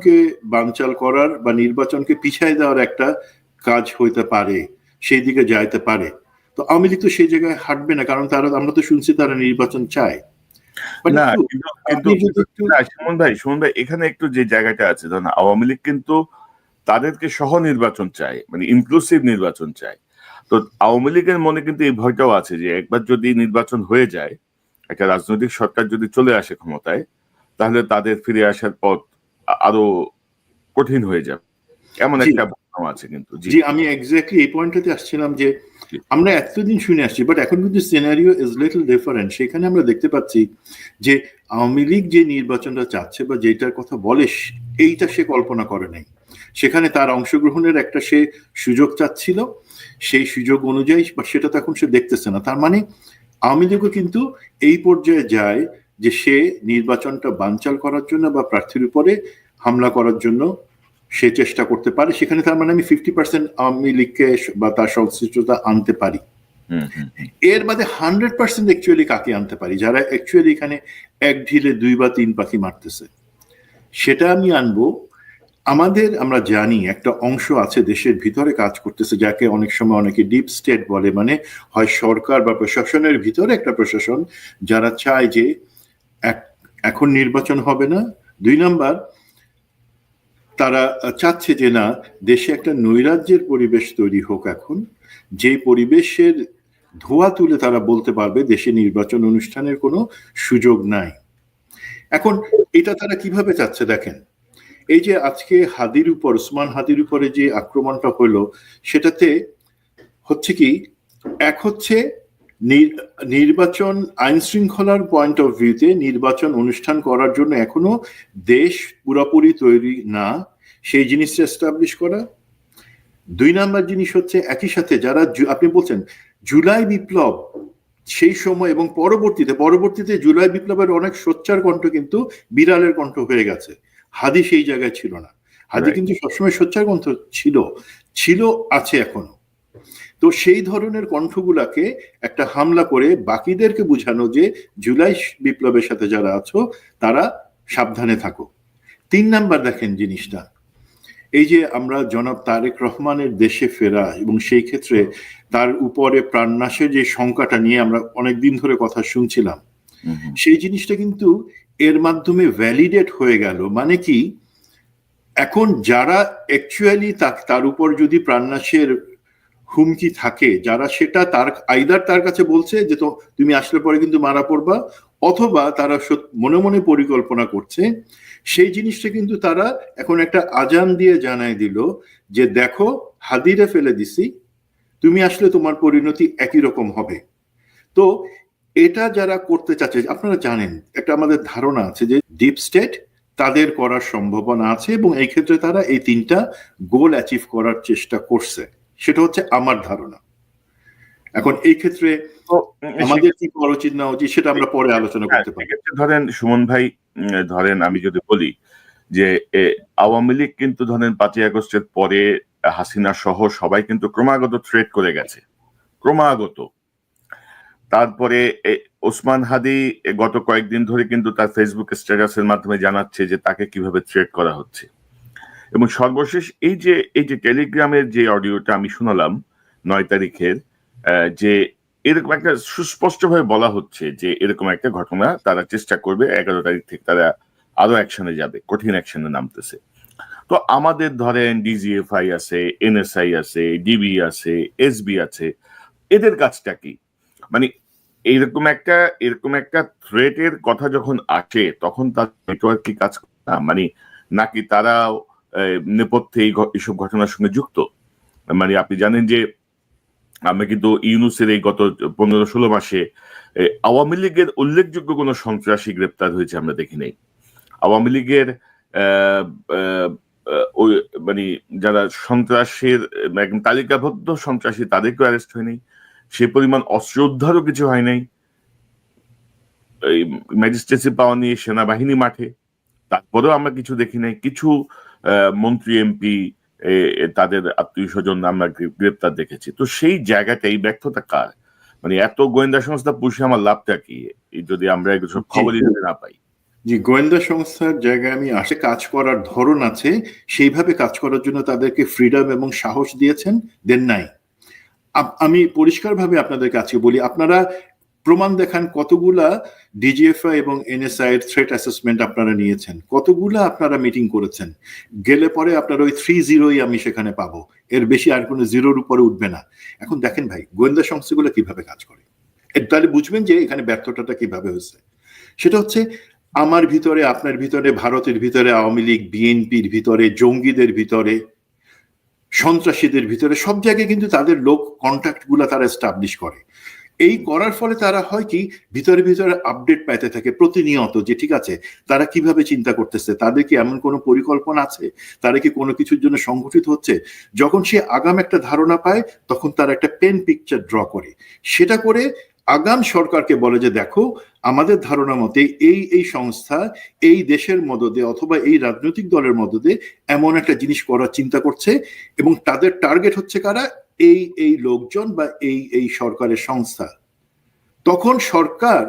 কে বানচাল করার বা নির্বাচনকে পিছায় দেওয়ার একটা কাজ হইতে পারে, সেই দিকে যাইতে পারে। তো আওয়ামী লীগ তো সেই জায়গায় হাঁটবে না, কারণ তারা, আমরা তো শুনছি তারা নির্বাচন চায়। না কিন্তু সুমন ভাই এখানে একটু যে জায়গাটা আছে, ধরুন আওয়ামী লীগ কিন্তু তাদেরকে সহ নির্বাচন চায়, মানে ইনক্লুসিভ নির্বাচন চায়। তো আওয়ামী লীগের মনে কিন্তু এই ভয়টাও আছে যে একবার যদি নির্বাচন হয়ে যায়, একটা রাজনৈতিক সরকার যদি চলে আসে ক্ষমতায়, তাহলে তাদের ফিরে আসার পথ আরো কঠিন হয়ে যাবে, এমন একটা ভাবনা আছে। কিন্তু জি, আমি এক্স্যাক্টলি এই পয়েন্টটাতে আসছিলাম যে আমরা এতদিন শুনে আসছি, বাট এখন কিন্তু সিনারিও ইজ লিটল ডিফারেন্ট। সেখানে আমরা দেখতে পাচ্ছি যে আওয়ামী লীগ যে নির্বাচনটা চাচ্ছে বা যেটার কথা বলে, এইটা সে কল্পনা করে নাই। সেখানে তার অংশগ্রহণের একটা সে সুযোগ চাচ্ছিল, সেই সুযোগ অনুযায়ী বা সেটা তো এখন সে দেখতেছে না। তার মানে আওয়ামী লীগও কিন্তু এই পর্যায়ে যায় যে সে নির্বাচনটা বানচাল করার জন্য বা প্রার্থীর উপরে হামলা করার জন্য সে চেষ্টা করতে পারে। সেখানে তার মানে আমি 50% আওয়ামী লীগকে বা তার সংশ্লিষ্টতা আনতে পারি। এর বাদে 100% অ্যাকচুয়ালি কাকে আনতে পারি, যারা অ্যাকচুয়ালি এখানে এক ঢিলে 2 বা 3 পাখি মারতেছে, সেটা আমি আনবো। আমরা জানি একটা অংশ আছে দেশের ভিতরে কাজ করতেছে, যাকে অনেক সময় অনেকে ডিপ স্টেট বলে, মানে হয় সরকার বা প্রশাসনের ভিতরে একটা প্রশাসন, যারা চায় যে এখন নির্বাচন হবে না। 2 নাম্বার, তারা চাচ্ছে যে না, দেশে একটা নৈরাজ্যের পরিবেশ তৈরি হোক এখন, যে পরিবেশের ধোয়া তুলে তারা বলতে পারবে দেশে নির্বাচন অনুষ্ঠানের কোনো সুযোগ নাই। এখন এটা তারা কিভাবে চাচ্ছে দেখেন, এই যে আজকে হাদির উপর, ওসমান হাদির উপরে যে আক্রমণটা হলো, সেটাতে হচ্ছে কি, এক হচ্ছে নির্বাচন আইন শৃঙ্খলার পয়েন্ট অফ ভিউতে নির্বাচন অনুষ্ঠান করার জন্য এখনো দেশ পুরোপুরি তৈরি না, সেই জিনিসটা এস্টাবলিশ করা। 2 নাম্বার জিনিস হচ্ছে একই সাথে যারা আপনি বলছেন জুলাই বিপ্লব, সেই সময় এবং পরবর্তীতে জুলাই বিপ্লবের অনেক সোচ্চার কণ্ঠ কিন্তু বিড়ালের কণ্ঠ হয়ে গেছে। হাদি সেই জায়গায় ছিল না। হাদি কিন্তু সবসময় সোচ্চার কণ্ঠ ছিল, আছে এখনো। তো সেই ধরনের কণ্ঠগুলাকে একটা হামলা করে বাকিদেরকে বুঝানো যে জুলাই বিপ্লবের সাথে যারা আছো তারা সাবধানে থাকো। 3 নাম্বার দেখেন জিনিসটা, এই যে আমরা জনাব তারেক রহমানের দেশে ফেরা এবং সেই ক্ষেত্রে তার উপরে প্রাণনাশের যে শঙ্কাটা নিয়ে আমরা অনেকদিন ধরে কথা শুনছিলাম, সেই জিনিসটা কিন্তু এর মাধ্যমে ভ্যালিডেট হয়ে গেল। মানে কি, এখন যারা অ্যাকচুয়ালি তার উপর যদি প্রাণনাশের হুমকি থাকে, যারা সেটা আইদার তার কাছে বলছে যে তো তুমি আসলে পরে কিন্তু মারা পড়বা, অথবা তারা মনে মনে পরিকল্পনা করছে, সেই জিনিসটা কিন্তু তারা এখন একটা আজান দিয়ে জানায় দিল যে দেখো হাদিরে ফেলে দিছি, তুমি আসলে তোমার পরিণতি একই রকম হবে। তো এটা যারা করতে চাচ্ছে, আপনারা জানেন একটা আমাদের ধারণা আছে যে ডিপ স্টেট তাদের করার সম্ভাবনা আছে এবং এই ক্ষেত্রে তারা এই 3টা গোল অ্যাচিভ করার চেষ্টা করছে, সেটা হচ্ছে আমার ধারণা। এখন এই ক্ষেত্রে আমাদের কি করা উচিত না উচিত সেটা আমরা পরে আলোচনা করতে পারি। ধরেন সুমন ভাই, ধরেন আমি যদি বলি যে আওয়ামী লীগ কিন্তু ধরেন 5ই আগস্টের পরে হাসিনা সহ সবাই কিন্তু ক্রমাগত থ্রেট করে গেছে, ক্রমাগত। তারপরে ওসমান হাদি গত কয়েকদিন ধরে কিন্তু তার ফেসবুক স্ট্যাটাসের মাধ্যমে জানাচ্ছে যে তাকে কিভাবে থ্রেট করা হচ্ছে। এবং সর্বশেষ এই যে টেলিগ্রামের যে অডিওটা আমি শোনালাম 9 তারিখের, যে এরকম একটা সুস্পষ্টভাবে বলা হচ্ছে যে এরকম একটা ঘটনা তারা চেষ্টা করবে, 11 তারিখ থেকে তারা আরো অ্যাকশনে যাবে, কঠিন অ্যাকশনে নামতেছে। তো আমাদের ধরেন ডিজিএফআই আছে, এনএসআই আছে, ডিবি আছে, এসবি আছে, এদের কাজটা কি? মানে এরকম একটা থ্রেটের কথা যখন আসে তখন তার নেটওয়ার্ক কি কাজ করে না? মানে নাকি তারা নেপথ্যে এইসব ঘটনার সঙ্গে যুক্ত? মানে আপনি জানেন যে আমরা কিন্তু ইউনূসের এই গত 15-16 মাসে আওয়ামী লীগের উল্লেখযোগ্য কোন সন্ত্রাসী গ্রেপ্তার হয়েছে আমরা দেখি নাই। আওয়ামী লীগের মানে যারা সন্ত্রাসের একদম তালিকাবদ্ধ সন্ত্রাসী তাদেরকেও অ্যারেস্ট হয়নি, সে পরিমাণ অস্ত্র উদ্ধারও কিছু হয় নাই। এই ম্যাজিস্ট্রেসি পাওয়া নিয়ে সেনাবাহিনী মাঠে, তারপরেও আমরা কিছু দেখি নাই। কিছু মন্ত্রী এমপি তাদের আত্মীয় স্বজন আমরা গ্রেপ্তার দেখেছি। তো সেই জায়গাটা এই ব্যর্থতা কার? মানে এত গোয়েন্দা সংস্থা পুষে আমার লাভটা কি যদি আমরা এগুলো সব খবরই যদি না পাই? যে গোয়েন্দা সংস্থার জায়গায় আমি আসে কাজ করার ধরন আছে, সেইভাবে কাজ করার জন্য তাদেরকে ফ্রিডম এবং সাহস দিয়েছেন, দেন নাই। আমি পরিষ্কারভাবে আপনাদের কাছে বলি, আপনারা প্রমাণ দেখান কতগুলা ডিজিএফআই এবং এনএসআই এর থ্রেট অ্যাসেসমেন্ট আপনারা নিয়েছেন, কতগুলা আপনারা মিটিং করেছেন। গেলে পরে আপনার ওই 3-0 আমি সেখানে পাবো, এর বেশি আর কোনো জিরোর উপরে উঠবে না। এখন দেখেন ভাই, গোয়েন্দা সংস্থাগুলো কিভাবে কাজ করে, তাহলে বুঝবেন যে এখানে ব্যর্থতাটা কিভাবে হয়েছে। সেটা হচ্ছে আমার ভিতরে, আপনার ভিতরে, ভারতের ভিতরে, আওয়ামী লীগ বিএনপির ভিতরে, জঙ্গিদের ভিতরে, সন্ত্রাসীদের ভিতরে, সব জায়গায় কিন্তু তাদের লোক কন্ট্যাক্ট গুলা তারা এস্টাবলিশ করে। এই করার ফলে তারা হয় কি, ভিতরে ভিতরে আপডেট পাইতে থাকে প্রতিনিয়ত, যে ঠিক আছে তারা কিভাবে চিন্তা করতেছে, তাদের কি এমন কোনো পরিকল্পনা আছে, তারা কি কোনো কিছুর জন্য সংগঠিত হচ্ছে। যখন সে আগাম একটা ধারণা পায়, তখন তারা একটা পেন পিকচার ড্র করে, সেটা করে আগাম সরকারকে বলে যে দেখো, আমাদের ধারণা মতে এই এই সংস্থা এই দেশের মদদে অথবা এই রাজনৈতিক দলের মদদে এমন একটা জিনিস করার চিন্তা করছে, এবং তাদের টার্গেট হচ্ছে কারা, এই এই লোকজন বা এই এই সরকারের সংস্থা। তখন সরকার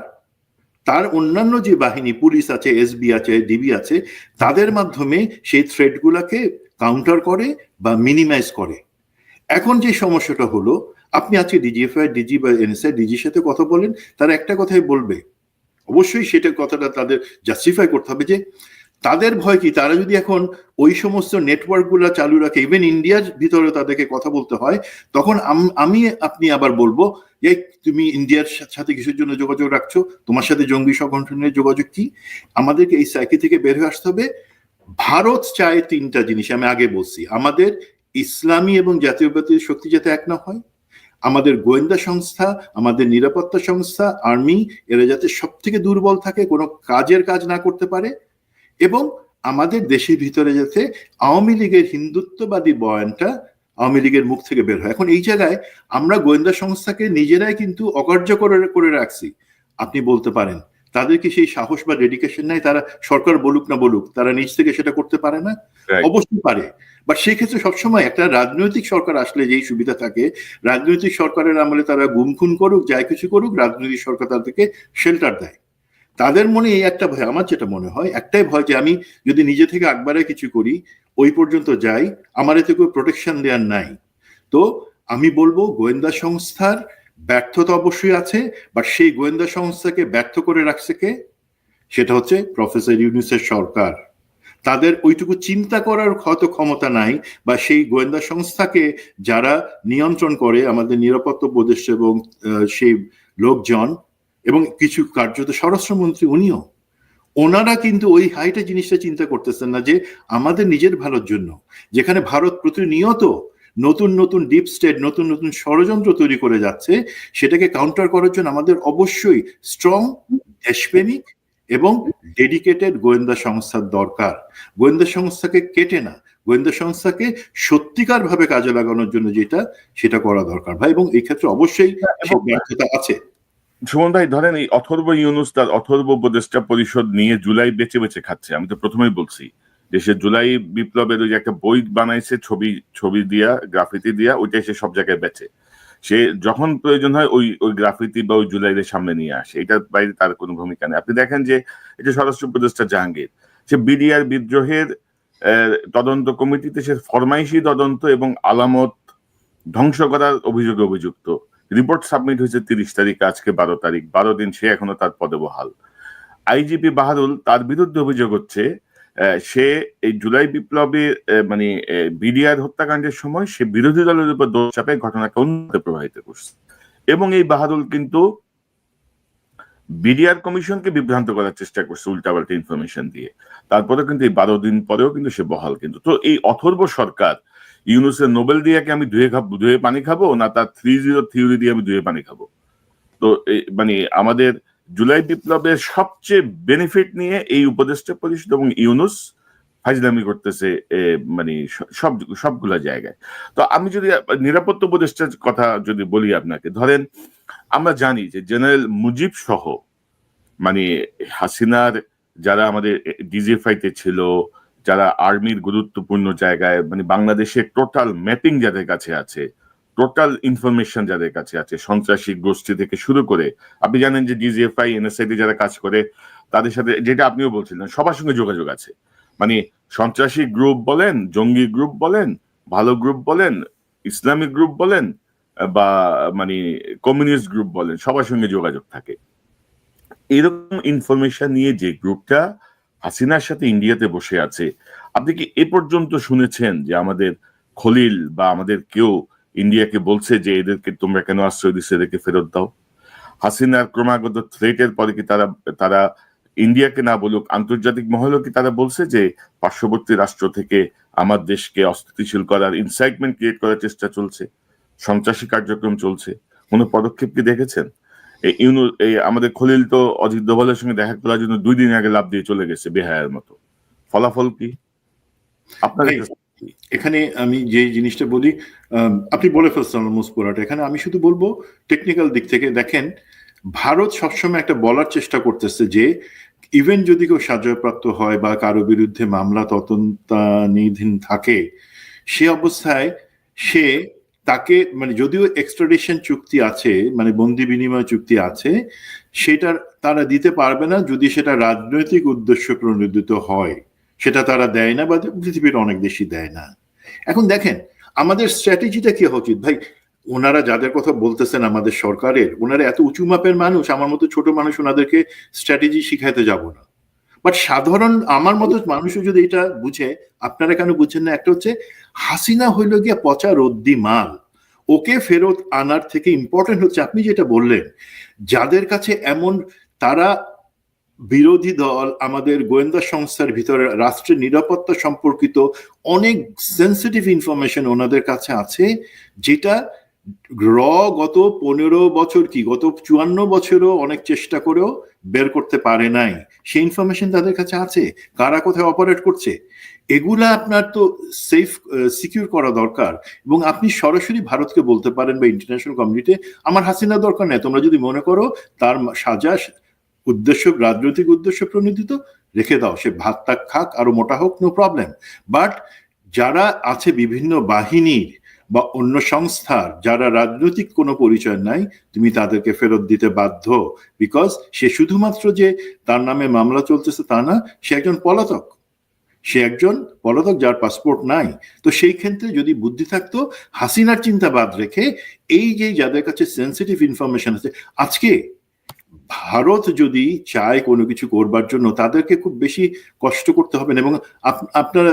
তার অন্যান্য যে বাহিনী, পুলিশ আছে, এসবি আছে, ডিবি আছে, তাদের মাধ্যমে সেই থ্রেট গুলাকে কাউন্টার করে বা মিনিমাইজ করে। এখন যে সমস্যাটা হলো, আপনি আজকে ডিজিএফআই, ডিজি বা এনএসআই, ডিজির সাথে কথা বলেন, তারা একটা কথাই বলবে, অবশ্যই সেটা কথাটা তাদের জাস্টিফাই করতে হবে, যে তাদের ভয় কি, তারা যদি এখন ওই সমস্ত নেটওয়ার্ক গুলা চালু রাখে, ইভেন ইন্ডিয়ার ভিতরে তাদেরকে কথা বলতে হয়, তখন আমি আপনি আবার বলবো যে তুমি ইন্ডিয়ার সাথে কিসের জন্য যোগাযোগ রাখছো, তোমার সাথে জঙ্গি সংগঠনের যোগাযোগ কি। আমাদেরকে এই সাইকি থেকে বের হয়ে আসতে হবে। ভারত চায় তিনটা জিনিস, আমি আগে বলছি, আমাদের ইসলামী এবং জাতীয়বাদী শক্তি যাতে এক না হয়, আমাদের গোয়েন্দা সংস্থা, আমাদের নিরাপত্তা সংস্থা, আর্মি, এরা যাতে সব থেকে দুর্বল থাকে, কোনো কাজের কাজ না করতে পারে, এবং আমাদের দেশের ভিতরে যাতে আওয়ামী লীগের হিন্দুত্ববাদী বয়ানটা আওয়ামী লীগের মুখ থেকে বের হয়। এখন এই জায়গায় আমরা গোয়েন্দা সংস্থাকে নিজেরাই কিন্তু অকার্যকর করে রাখছি। আপনি বলতে পারেন তাদের কি সেই সাহস বা ডেডিকেশন নাই, তারা সরকার বলুক না বলুক তারা নিজ থেকে সেটা করতে পারে না? অবশ্যই পারে, বাট সেই ক্ষেত্রে সবসময় একটা রাজনৈতিক সরকার আসলে যেই সুবিধা থাকে, রাজনৈতিক সরকারের আমলে তারা গুম খুন করুক, যাই কিছু করুক, রাজনৈতিক সরকার তাদেরকে শেল্টার দেয়। তাদের মনে এই একটা ভয়, আমার যেটা মনে হয় একটাই ভয়, যে আমি যদি নিজে থেকে একবারে কিছু করি, ওই পর্যন্ত যাই, আমার এতে কোনো প্রোটেকশন দেওয়ার নাই। তো আমি বলবো গোয়েন্দা সংস্থার ব্যর্থতা অবশ্যই আছে, বাট সেই গোয়েন্দা সংস্থাকে ব্যর্থ করে রাখছে কে? সেটা হচ্ছে প্রফেসর ইউনূসের সরকার। তাদের ওইটুকু চিন্তা করার হয়তো ক্ষমতা নাই, বা সেই গোয়েন্দা সংস্থাকে যারা নিয়ন্ত্রণ করে, আমাদের নিরাপত্তা উপদেষ্টা এবং সেই লোকজন, এবং কিছু কার্যত স্বরাষ্ট্রমন্ত্রী উনিও, ওনারা কিন্তু ওই হাইটে জিনিসটা চিন্তা করতেছেন না, যে আমাদের নিজের ভালোর জন্য, যেখানে ভারত প্রতিনিয়ত নতুন নতুন ডিপ স্টেট, নতুন নতুন ষড়যন্ত্র তৈরি করে যাচ্ছে, সেটাকে কাউন্টার করার জন্য আমাদের অবশ্যই স্ট্রং, দেশপ্রেমিক এবং ডেডিকেটেড গোয়েন্দা সংস্থার দরকার। গোয়েন্দা সংস্থাকে কেটে না, গোয়েন্দা সংস্থাকে সত্যিকার ভাবে কাজে লাগানোর জন্য যেটা, সেটা করা দরকার ভাই, এবং এই ক্ষেত্রে অবশ্যই ব্যর্থতা আছে। সুমন ভাই, ধরেন এই অথর্ব ইউনূস তার অথর্ব উপদেষ্টা পরিষদ নিয়ে জুলাই বেঁচে বেঁচে খাচ্ছে। আমি তো প্রথমেই বলছি, দেশের জুলাই বিপ্লবের ওই যে একটা বই বানাইছে, ছবি দিয়া, গ্রাফিতি দিয়া, ওইটা সে সব জায়গায় বেচে। সে যখন প্রয়োজন হয় ওই ওই গ্রাফিতি বা ওই জুলাইদের সামনে নিয়ে আসে, এটার বাইরে তার কোনো ভূমিকা নেই। আপনি দেখেন যে এটা স্বরাষ্ট্র উপদেষ্টা জাহাঙ্গীর, সে বিডিআর বিদ্রোহের তদন্ত কমিটিতে সে ফরমাইশি তদন্ত এবং আলামত ধ্বংস করার অভিযোগে অভিযুক্ত। রিপোর্ট সাবমিট হয়েছে 30 তারিখ, আজকে 12 তারিখ, 12 দিন সে এখনো তার পদে বহাল। আইজিপি বাহারুল, তার বিরুদ্ধে অভিযোগ হচ্ছে সে এই জুলাই বিপ্লবে মানে বিডিআর হত্যাকাণ্ডের সময় সে বিরোধী দলের উপর দোষ চাপে ঘটনাকে অন্যদিকে প্রভাবিত করছে, এবং এই বাহারুল কিন্তু বিডিআর কমিশনকে বিভ্রান্ত করার চেষ্টা করছে উল্টাপাল্টা ইনফরমেশন দিয়ে। তারপরে কিন্তু এই 12 দিন পরেও কিন্তু সে বহাল। কিন্তু তো এই অথর্ব সরকার ইউনূসের নোবেল দিয়ে কি আমি ধুয়ে পানি খাবো, না তার 3-0 থিওরি দিয়ে আমি ধুয়ে পানি খাবো? তো মানে আমাদের জুলাই বিপ্লবের সবচেয়ে বেনিফিট নিয়ে এই উপদেষ্টা পরিষদ এবং ইউনূস ফাইজলামি করতেছে মানে সবগুলা জায়গায়। তো আমি যদি নিরাপত্তা উপদেষ্টার কথা যদি বলি আপনাকে, ধরেন আমরা জানি যে জেনারেল মুজিব সহ মানে হাসিনার যারা আমাদের ডিজিএফআইতে ছিল, যারা আর্মির গুরুত্বপূর্ণ জায়গায়, মানে বাংলাদেশের টোটাল ম্যাপিং যাদের কাছে আছে, টোটাল ইনফরমেশন যাদের কাছে আছে, সন্ত্রাসী গোষ্ঠী থেকে শুরু করে, আপনি জানেন যে ডিজিএফআই এনএসআই যারা কাজ করে তাদের সাথে, যেটা আপনিও বলছিলেন, সবার সঙ্গে যোগাযোগ আছে। মানে সন্ত্রাসী গ্রুপ বলেন, জঙ্গি গ্রুপ বলেন, ভালো গ্রুপ বলেন, ইসলামিক গ্রুপ বলেন, বা মানে কমিউনিস্ট গ্রুপ বলেন, সবার সঙ্গে যোগাযোগ থাকে। এরকম ইনফরমেশন নিয়ে যে গ্রুপটা হাসিনার সাথে ইন্ডিয়াতে বসে আছে, আপনি কি এ পর্যন্ত শুনেছেন যে আমাদের খলিল বা আমাদের কেউ ইন্ডিয়াকে বলছে যে এদেরকে তোমরা কেন আশ্রয় দিচ্ছ, এদেরকে ফেরত দাও? হাসিনার ক্রমাগত থ্রেটের পরে কি তারা ইন্ডিয়াকে না বলুক, আন্তর্জাতিক মহলেও কি তারা বলছে যে পার্শ্ববর্তী রাষ্ট্র থেকে আমার দেশকে অস্থিতিশীল করার, ইনসাইটমেন্ট ক্রিয়েট করার চেষ্টা চলছে, সন্ত্রাসী কার্যক্রম চলছে? কোনো পদক্ষেপ কি দেখেছেন? এই আমাদের খলিল তো অজিত দোভালের সঙ্গে দেখা করার জন্য 2 দিন আগে লাফ দিয়ে চলে গেছে বেহায়ার মতো। ফলাফল কি আপনার? এখানে আমি যে জিনিসটা বলি, আপনি বলে ফেলছেন অলমোস্ট পুরাটা। এখানে আমি শুধু বলবো টেকনিক্যাল দিক থেকে দেখেন, ভারত সবসময় একটা বলার চেষ্টা করতেছে যে ইভেন যদি কেউ সাজাপ্রাপ্ত হয় বা কারো বিরুদ্ধে মামলা তদন্তাধীন থাকে, সে অবস্থায় সে তাকে মানে যদিও এক্সট্রাডিশন চুক্তি আছে, মানে বন্দি বিনিময় চুক্তি আছে, সেটার তারা দিতে পারবে না যদি সেটা রাজনৈতিক উদ্দেশ্য প্রণোদিত হয়। সেটা তারা দেয় না, বা পৃথিবীর অনেক দেশই দেয় না। এখন দেখেন আমাদের স্ট্র্যাটেজিটা কি হওয়া উচিত ভাই? ওনারা যাদের কথা বলতেছেন আমাদের সরকারের, ওনারা এত উঁচু মাপের মানুষ, আমার মতো ছোট মানুষ ওনাদেরকে স্ট্র্যাটেজি শিখাইতে যাব না। বাট সাধারণ আমার মতো মানুষও যদি এটা বুঝে, আপনারা কেন বুঝছেন না? একটা হচ্ছে হাসিনা হইল গিয়া পচা রদ্দি মাল, ওকে ফেরত আনার থেকে ইম্পর্টেন্ট হচ্ছে আপনি যেটা বললেন, যাদের কাছে এমন তারা বিরোধী দল, আমাদের গোয়েন্দা সংস্থার ভিতরে রাষ্ট্রের নিরাপত্তা সম্পর্কিত অনেক সেন্সিটিভ ইনফরমেশন ওনাদের কাছে আছে, যেটা গত 15 বছর কি গত 54 বছরও অনেক চেষ্টা করেও বের করতে পারে নাই। সেই ইনফরমেশন তাদের কাছে আছে, কারা কোথায় অপারেট করছে। এগুলা আপনার তো সেফ সিকিউর করা দরকার। এবং আপনি সরাসরি ভারতকে বলতে পারেন বা ইন্টারন্যাশনাল কমিউনিটি, আমার হাসিনা দরকার নেই, তোমরা যদি মনে করো তার সাজা উদ্দেশ্য রাজনৈতিক উদ্দেশ্য প্রণোদিত, রেখে দাও, সে ভাত তাক খাক, আরো মোটা হোক, নো প্রবলেম। বাট যারা আছে বিভিন্ন বাহিনীর বা অন্য সংস্থার, যারা রাজনৈতিক কোনো পরিচয় নাই, তুমি তাদেরকে ফেরত দিতে বাধ্য। বিকজ সে শুধুমাত্র যে তার নামে মামলা চলতেছে তা না, সে একজন পলাতক, যার পাসপোর্ট নাই। তো সেই ক্ষেত্রে যদি বুদ্ধি থাকতো, হাসিনার চিন্তাবাদ রেখে এই যে যাদের কাছে সেন্সিটিভ ইনফরমেশন আছে, আজকে ভারত যদি চায় কোনো কিছু করবার জন্য, তাদেরকে খুব বেশি কষ্ট করতে হবে না। এবং আপনারা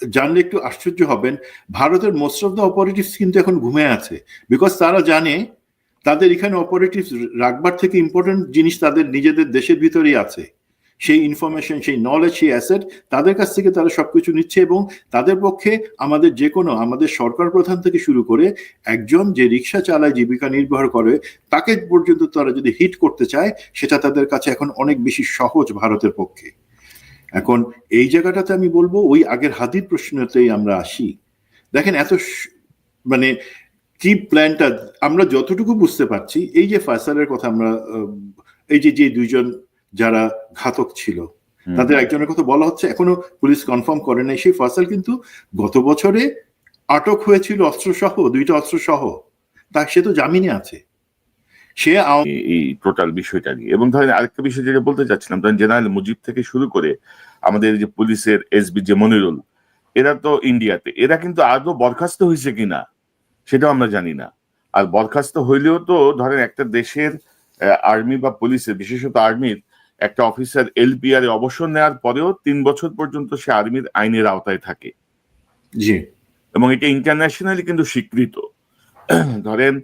জানলে একটু আশ্চর্য হবেন, ভারতের মোস্ট অফ দ্য অপারেটিভস কিন্তু এখন ঘুমে আছে। বিকজ তারা জানে তাদের এখানে অপারেটিভস রাখবার থেকে ইম্পর্টেন্ট জিনিস তাদের নিজেদের দেশের ভিতরেই আছে। সেই ইনফরমেশন, সেই নলেজ, সেই অ্যাসেট তাদের কাছ থেকে তারা সবকিছু নিচ্ছে। এবং তাদের পক্ষে আমাদের যে কোনো, আমাদের সরকার প্রধান থেকে শুরু করে একজন যে রিক্সা চালায় জীবিকা নির্বাহ করে, তাকে পর্যন্ত তারা যদি হিট করতে চায়, সেটা তাদের কাছে এখন অনেক বেশি সহজ ভারতের পক্ষে। এখন এই জায়গাটাতে আমি বলবো ওই আগের হাদির প্রশ্নতেই আমরা আসি। দেখেন এত মানে কি প্ল্যানটা আমরা যতটুকু বুঝতে পারছি, এই যে ফয়সালের কথা আমরা, এই যে 2জন যারা ঘাতক ছিল তাদের একজনের কথা বলা হচ্ছে, এখনো পুলিশ কনফার্ম করে নাই। সেই ফয়সাল কিন্তু গত বছরে আটক হয়েছিল অস্ত্রসহ, 2টা অস্ত্রসহ, তা সে তো জামিনে আছে। সে এই টোটাল বিষয়টা নিয়ে। এবং ধরেন আরেকটা বিষয় যেটা বলতে চাচ্ছিলাম, ধরেন জেনারেল মুজিব থেকে শুরু করে আমাদের যে পুলিশের এসবি যে মনিরুল, এরা তো ইন্ডিয়াতে, এরা কিন্তু আদৌ বরখাস্ত হয়েছে কিনা সেটাও আমরা জানি না। আর বরখাস্ত হইলেও তো ধরেন একটা দেশের আর্মি বা পুলিশের, বিশেষত আর্মির একটা অফিসার এলপিআর এ অবসর নেওয়ার পরেও 3 বছর পর্যন্ত সে আর্মির আইনের আওতায় থাকে। জি, এবং এটা ইন্টারন্যাশনালি কিন্তু স্বীকৃত। ধরেন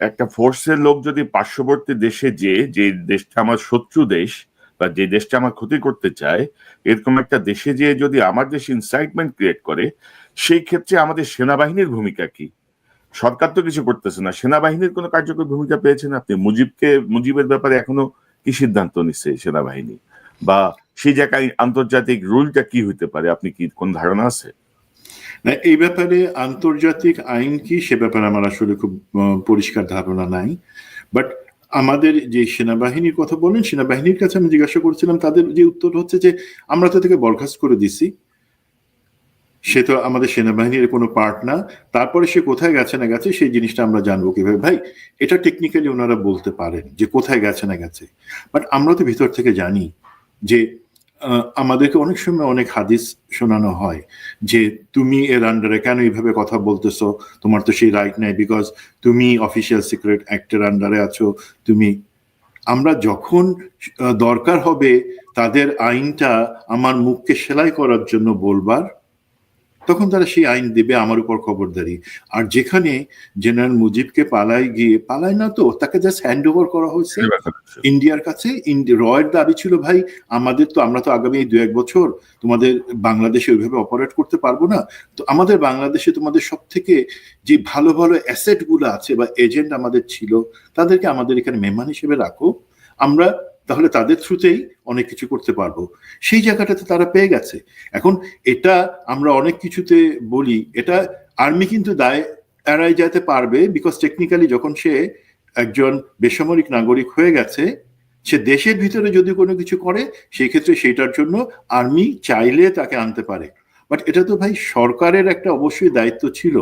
একটা ফোর্সের লোক যদি পার্শ্ববর্তী দেশে যে দেশটা আমার শত্রু দেশ বা যে দেশটা আমার ক্ষতি করতে চায়, এরকম একটা দেশে যেয়ে যদি আমার দেশে ইনসাইটমেন্ট ক্রিয়েট করে, সেই ক্ষেত্রে আমাদের সেনাবাহিনীর ভূমিকা কি? সরকার তো কিছু করতেছে না, সেনাবাহিনীর কোনো কার্যকর ভূমিকা পেয়েছেন আপনি? মুজিবের ব্যাপারে এখনো কি সিদ্ধান্ত নিচ্ছে সেনাবাহিনী, বা সেই জায়গায় আন্তর্জাতিক রুলটা কি হইতে পারে? আপনি কি কোন ধারণা আছে? না, এই ব্যাপারে আন্তর্জাতিক আইন কি সে ব্যাপারে আমার আসলে খুব পরিষ্কার ধারণা নাই। বাট আমাদের যে সেনাবাহিনীর কথা বলেন, সেনাবাহিনীর কাছে আমি জিজ্ঞাসা করছিলাম, তাদের যে উত্তর হচ্ছে যে আমরা তো থেকে বরখাস্ত করে দিছি, সে তো আমাদের সেনাবাহিনীর কোনো পার্ট না। তারপরে সে কোথায় গেছে না গেছে সেই জিনিসটা আমরা জানবো কিভাবে? ভাই, এটা টেকনিক্যালি ওনারা বলতে পারেন যে কোথায় গেছে না গেছে, বাট আমরা তো ভিতর থেকে জানি যে আমাদেরকে অনেক সময় অনেক হাদিস শোনানো হয় যে তুমি এর আন্ডারে কেন এইভাবে কথা বলতেছো, তোমার তো সেই রাইট নাই, বিকজ তুমি অফিসিয়াল সিক্রেট অ্যাক্টের আন্ডারে আছো। তুমি আমরা যখন দরকার হবে তাদের আইনটা আমার মুখকে সেলাই করার জন্য বলবার, তখন তারা সেই আইন দেবে আমার উপর খবরদারি। আর যেখানে জেনারেল মুজিবকে পালায় না তো, তাকে জাস্ট হ্যান্ড ওভার করা হয়েছে ইন্ডিয়ার কাছে। রয়ের দাবি ছিল ভাই আমরা তো আগামী 2-1 বছর তোমাদের বাংলাদেশে ওইভাবে অপারেট করতে পারবো না, তো আমাদের বাংলাদেশে তোমাদের সব থেকে যে ভালো ভালো অ্যাসেট গুলো আছে বা এজেন্ট আমাদের ছিল, তাদেরকে আমাদের এখানে মেহমান হিসেবে রাখো, আমরা তাহলে তাদের থ্রুতেই অনেক কিছু করতে পারবো। সেই জায়গাটাতে তারা পেয়ে গেছে। এখন এটা আমরা অনেক কিছুতে বলি, এটা আর্মি কিন্তু দায় এড়াই যেতে পারবে, বিকজ টেকনিক্যালি যখন সে একজন বেসামরিক নাগরিক হয়ে গেছে, সে দেশের ভিতরে যদি কোনো কিছু করে সেই ক্ষেত্রে সেটার জন্য আর্মি চাইলে তাকে আনতে পারে। বাট এটা তো ভাই সরকারের একটা অবশ্যই দায়িত্ব ছিল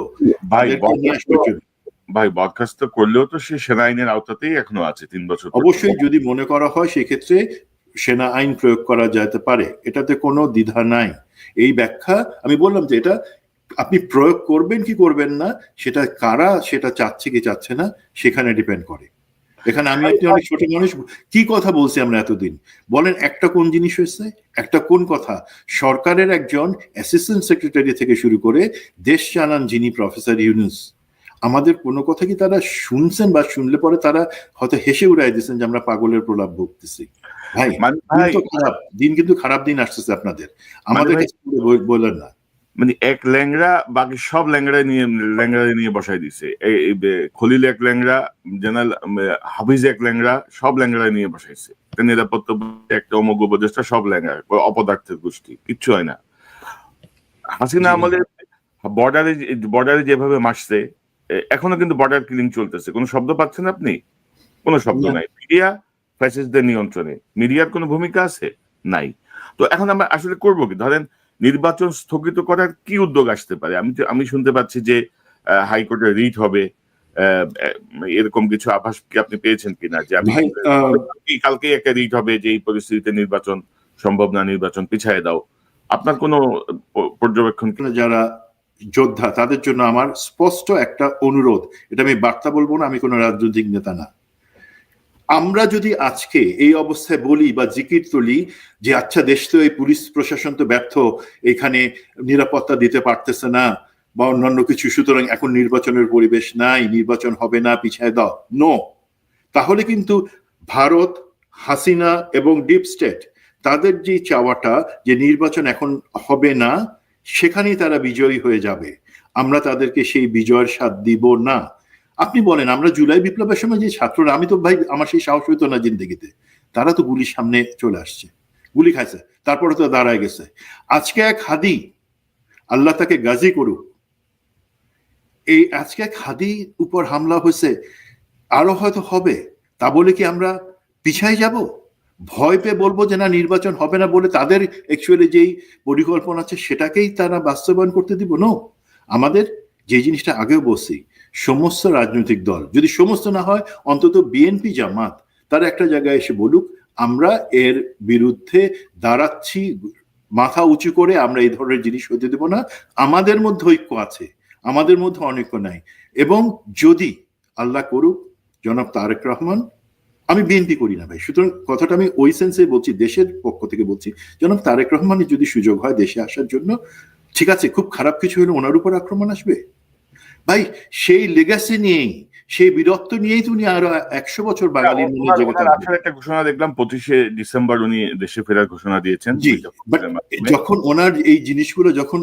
ভাই, বরখাস্ত করলেও তো সে সেনা আইনের আওতাতেই এখনো আছে 3 বছর। অবশ্যই যদি মনে করা হয় সেক্ষেত্রে সেনা আইন প্রয়োগ করা যেতে পারে, এটাতে কোনো দ্বিধা নাই। এই ব্যাখ্যা আমি বললাম যে এটা আপনি প্রয়োগ করবেন কি করবেন না, সেটা কারা সেটা চাচ্ছে কি চাচ্ছে না সেখানে ডিপেন্ড করে। এখানে আমি আপনি অনেক ছোট মানুষ, কি কথা বলছি আমরা এতদিন, বলেন একটা কোন জিনিস হয়েছে, একটা কোন কথা। সরকারের একজন অ্যাসিস্ট্যান্ট সেক্রেটারি থেকে শুরু করে দেশ চালান যিনি প্রফেসর ইউনুস, আমাদের কোনো কথা কি তারা শুনছেন, বা শুনলে পরে তারা হয়তো হেসে উড়াই দিচ্ছেন যে আমরা পাগলের প্রলাপ ভুগতেছি। ভাই দিন কিন্তু খারাপ দিন আসতেছে আপনাদের, আমাদের কাছে বললেন না। মানে এক ল্যাংড়া বাকি সব ল্যাংড়া নিয়ে বসাই দিছে। খলিল এক ল্যাংড়া, জেনারেল হাফিজ এক ল্যাংড়া, সব ল্যাংড়া নিয়ে বসাইছে। নিরাপত্তা একটা অমোঘ উপদেষ্টা, সব ল্যাংড়া, অপদার্থের গোষ্ঠী, কিচ্ছু হয় না। হাসিনা আমলে বর্ডারে যেভাবে মাসছে, এখনো কিন্তু বর্ডার কিলিং চলতেছে। কোনো শব্দ পাচ্ছেন আপনি? কোনো শব্দ নাই। মিডিয়া ফ্যাসিস্টদের নিয়ন্ত্রণে, মিডিয়ার কোনো ভূমিকা আছে? নাই। তো এখন আমরা আসলে করবো কি? ধরেন নির্বাচন স্থগিত করার কি উদ্যোগ আসতে পারে? আমি শুনতে পাচ্ছি যে হাইকোর্টে রিট হবে, এরকম কিছু আভাস কি আপনি পেয়েছেন কিনা? যে আমি কালকে একটা রিট হবে যে এই পরিস্থিতিতে নির্বাচন সম্ভব না, নির্বাচন পিছায় দাও। আপনার কোনো পর্যবেক্ষণ? যারা যোদ্ধা তাদের জন্য আমার স্পষ্ট একটা অনুরোধ, এটা আমি বার্তা বলবো না, আমি কোনো রাজনৈতিক নেতা না। আমরা যদি আজকে এই অবস্থায় বলি বা জিকির তুলি যে আচ্ছা দেশ তো এই পুলিশ প্রশাসন তো ব্যর্থ, এখানে নিরাপত্তা দিতে পারতেছে না বা অন্যান্য কিছু, সুতরাং এখন নির্বাচনের পরিবেশ নাই, নির্বাচন হবে না, পিছায় দাও, নো, তাহলে কিন্তু ভারত, হাসিনা এবং ডিপ স্টেট তাদের যে চাওয়াটা যে নির্বাচন এখন হবে না, সেখানেই তারা বিজয়ী হয়ে যাবে। আমরা তাদেরকে সেই বিজয়ের স্বাদ দিব না। আপনি বলেন আমরা জুলাই বিপ্লবের সময় যে ছাত্ররা, আমি তো ভাই আমার সেই সাহস হইতো না জিন্দেগিতে, তারা তো গুলির সামনে চলে আসছে, গুলি খাইছে, তারপরে তো দাঁড়ায় গেছে। আজকে এক হাদি, আল্লাহ তাকে গাজী করুক, এই আজকে এক হাদি উপর হামলা হয়েছে, আরো হয়তো হবে, তা বলে কি আমরা পিছাই যাব? ভয় পেয়ে বলবো যে না নির্বাচন হবে না বলে তাদের অ্যাকচুয়ালি যেই পরিকল্পনা আছে সেটাকেই তারা বাস্তবায়ন করতে দিব? নো, আমাদের যে জিনিসটা আগেও বলছি, সমস্ত রাজনৈতিক দল, যদি সমস্ত না হয় অন্তত বিএনপি জামাত, তারা একটা জায়গায় এসে বলুক আমরা এর বিরুদ্ধে দাঁড়াচ্ছি, মাথা উঁচু করে আমরা এই ধরনের জিনিস হতে দেব না। আমাদের মধ্যে ঐক্য আছে, আমাদের মধ্যে অনৈক্য নাই। এবং যদি আল্লাহ করুক জনাব তারেক রহমান, আমি বিএনপি করি না ভাই, সুতরাং কথাটা আমি ওই সেন্সে বলছি, দেশের পক্ষ থেকে বলছি, জনাব তারেক রহমানের যদি সুযোগ হয় দেশে আসার জন্য, ঠিক আছে, খুব খারাপ কিছু হলে ওনার উপর আক্রমণ আসবে ভাই, সেই লেগাসি নিয়েই, সেই বীরত্ব নিয়েই তো উনি আরো 100 বছর বাঙালির মনে জেগে থাকবেন। একটা ঘোষণা দেখলাম 25শে ডিসেম্বর উনি দেশে ফেরার ঘোষণা দিয়েছেন। জি, বাট যখন ওনার এই জিনিসগুলো যখন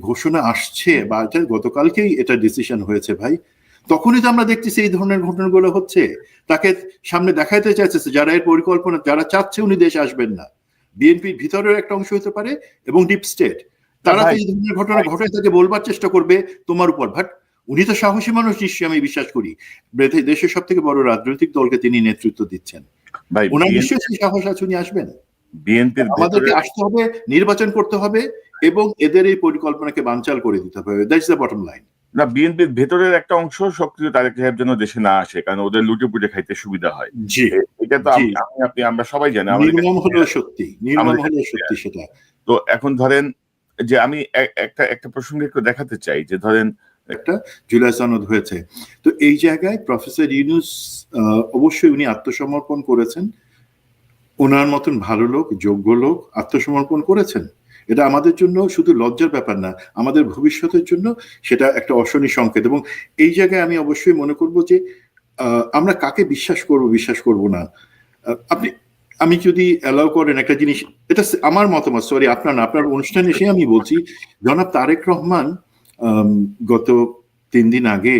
ঘোষণা আসছে, বা গতকালকেই এটা ডিসিশন হয়েছে ভাই, তখনই তো আমরা দেখতেছি এই ধরনের ঘটনাগুলো হচ্ছে। তাকে সামনে দেখাইতে চাইছে যারা এর পরিকল্পনা, যারা চাচ্ছে উনি দেশে আসবেন না, বিএনপির ভিতরের একটা অংশ হতে পারে এবং ডিপ স্টেট, তারা তো এই ধরনের ঘটনা ঘটায় তাকে বলবার চেষ্টা করবে তোমার উপর। বাট উনি তো সাহসী মানুষ নিশ্চয়ই, আমি বিশ্বাস করি, দেশের সব থেকে বড় রাজনৈতিক দলকে তিনি নেতৃত্ব দিচ্ছেন, ওনার নিশ্চয়ই সাহস আছে, উনি আসবেন। আমাদেরকে আসতে হবে, নির্বাচন করতে হবে এবং এদের এই পরিকল্পনাকে বানচাল করে দিতে হবে, দ্যাটস দ্য বটম লাইন। না, বিএনপির ভেতরের একটা অংশ সক্রিয় তারেক সাহেব যেন দেশে না আসে, কারণ ওদের লুটে পুটে খাইতে সুবিধা হয়। জি এটা তো জি, আপনি আমরা সবাই জানি। আমাদের নির্মম হলেও সত্যি, নির্মম আমাদের হলেও কাছে সত্যি সেটা। তো এখন ধরেন যে আমি একটা প্রসঙ্গে একটু দেখাতে চাই যে ধরেন একটা জুলাই সনদ হয়েছে, তো এই জায়গায় প্রফেসর ইউনূস অবশ্যই উনি আত্মসমর্পণ করেছেন, ওনার মতন ভালো লোক, যোগ্য লোক আত্মসমর্পণ করেছেন। এটা আমাদের জন্য শুধু লজ্জার ব্যাপার না, আমাদের ভবিষ্যতের জন্য সেটা একটা অশনি সংকেত। এবং এই জায়গায় আমি অবশ্যই মনে করব যে আমরা কাকে বিশ্বাস করব বিশ্বাস করব না, আপনি আমি যদি অ্যালাউ করেন একটা জিনিস, এটা আমার মতামত, সরি আপনার না, আপনার অনুষ্ঠানে এসে আমি বলছি, জনাব তারেক রহমান গত 3 দিন আগে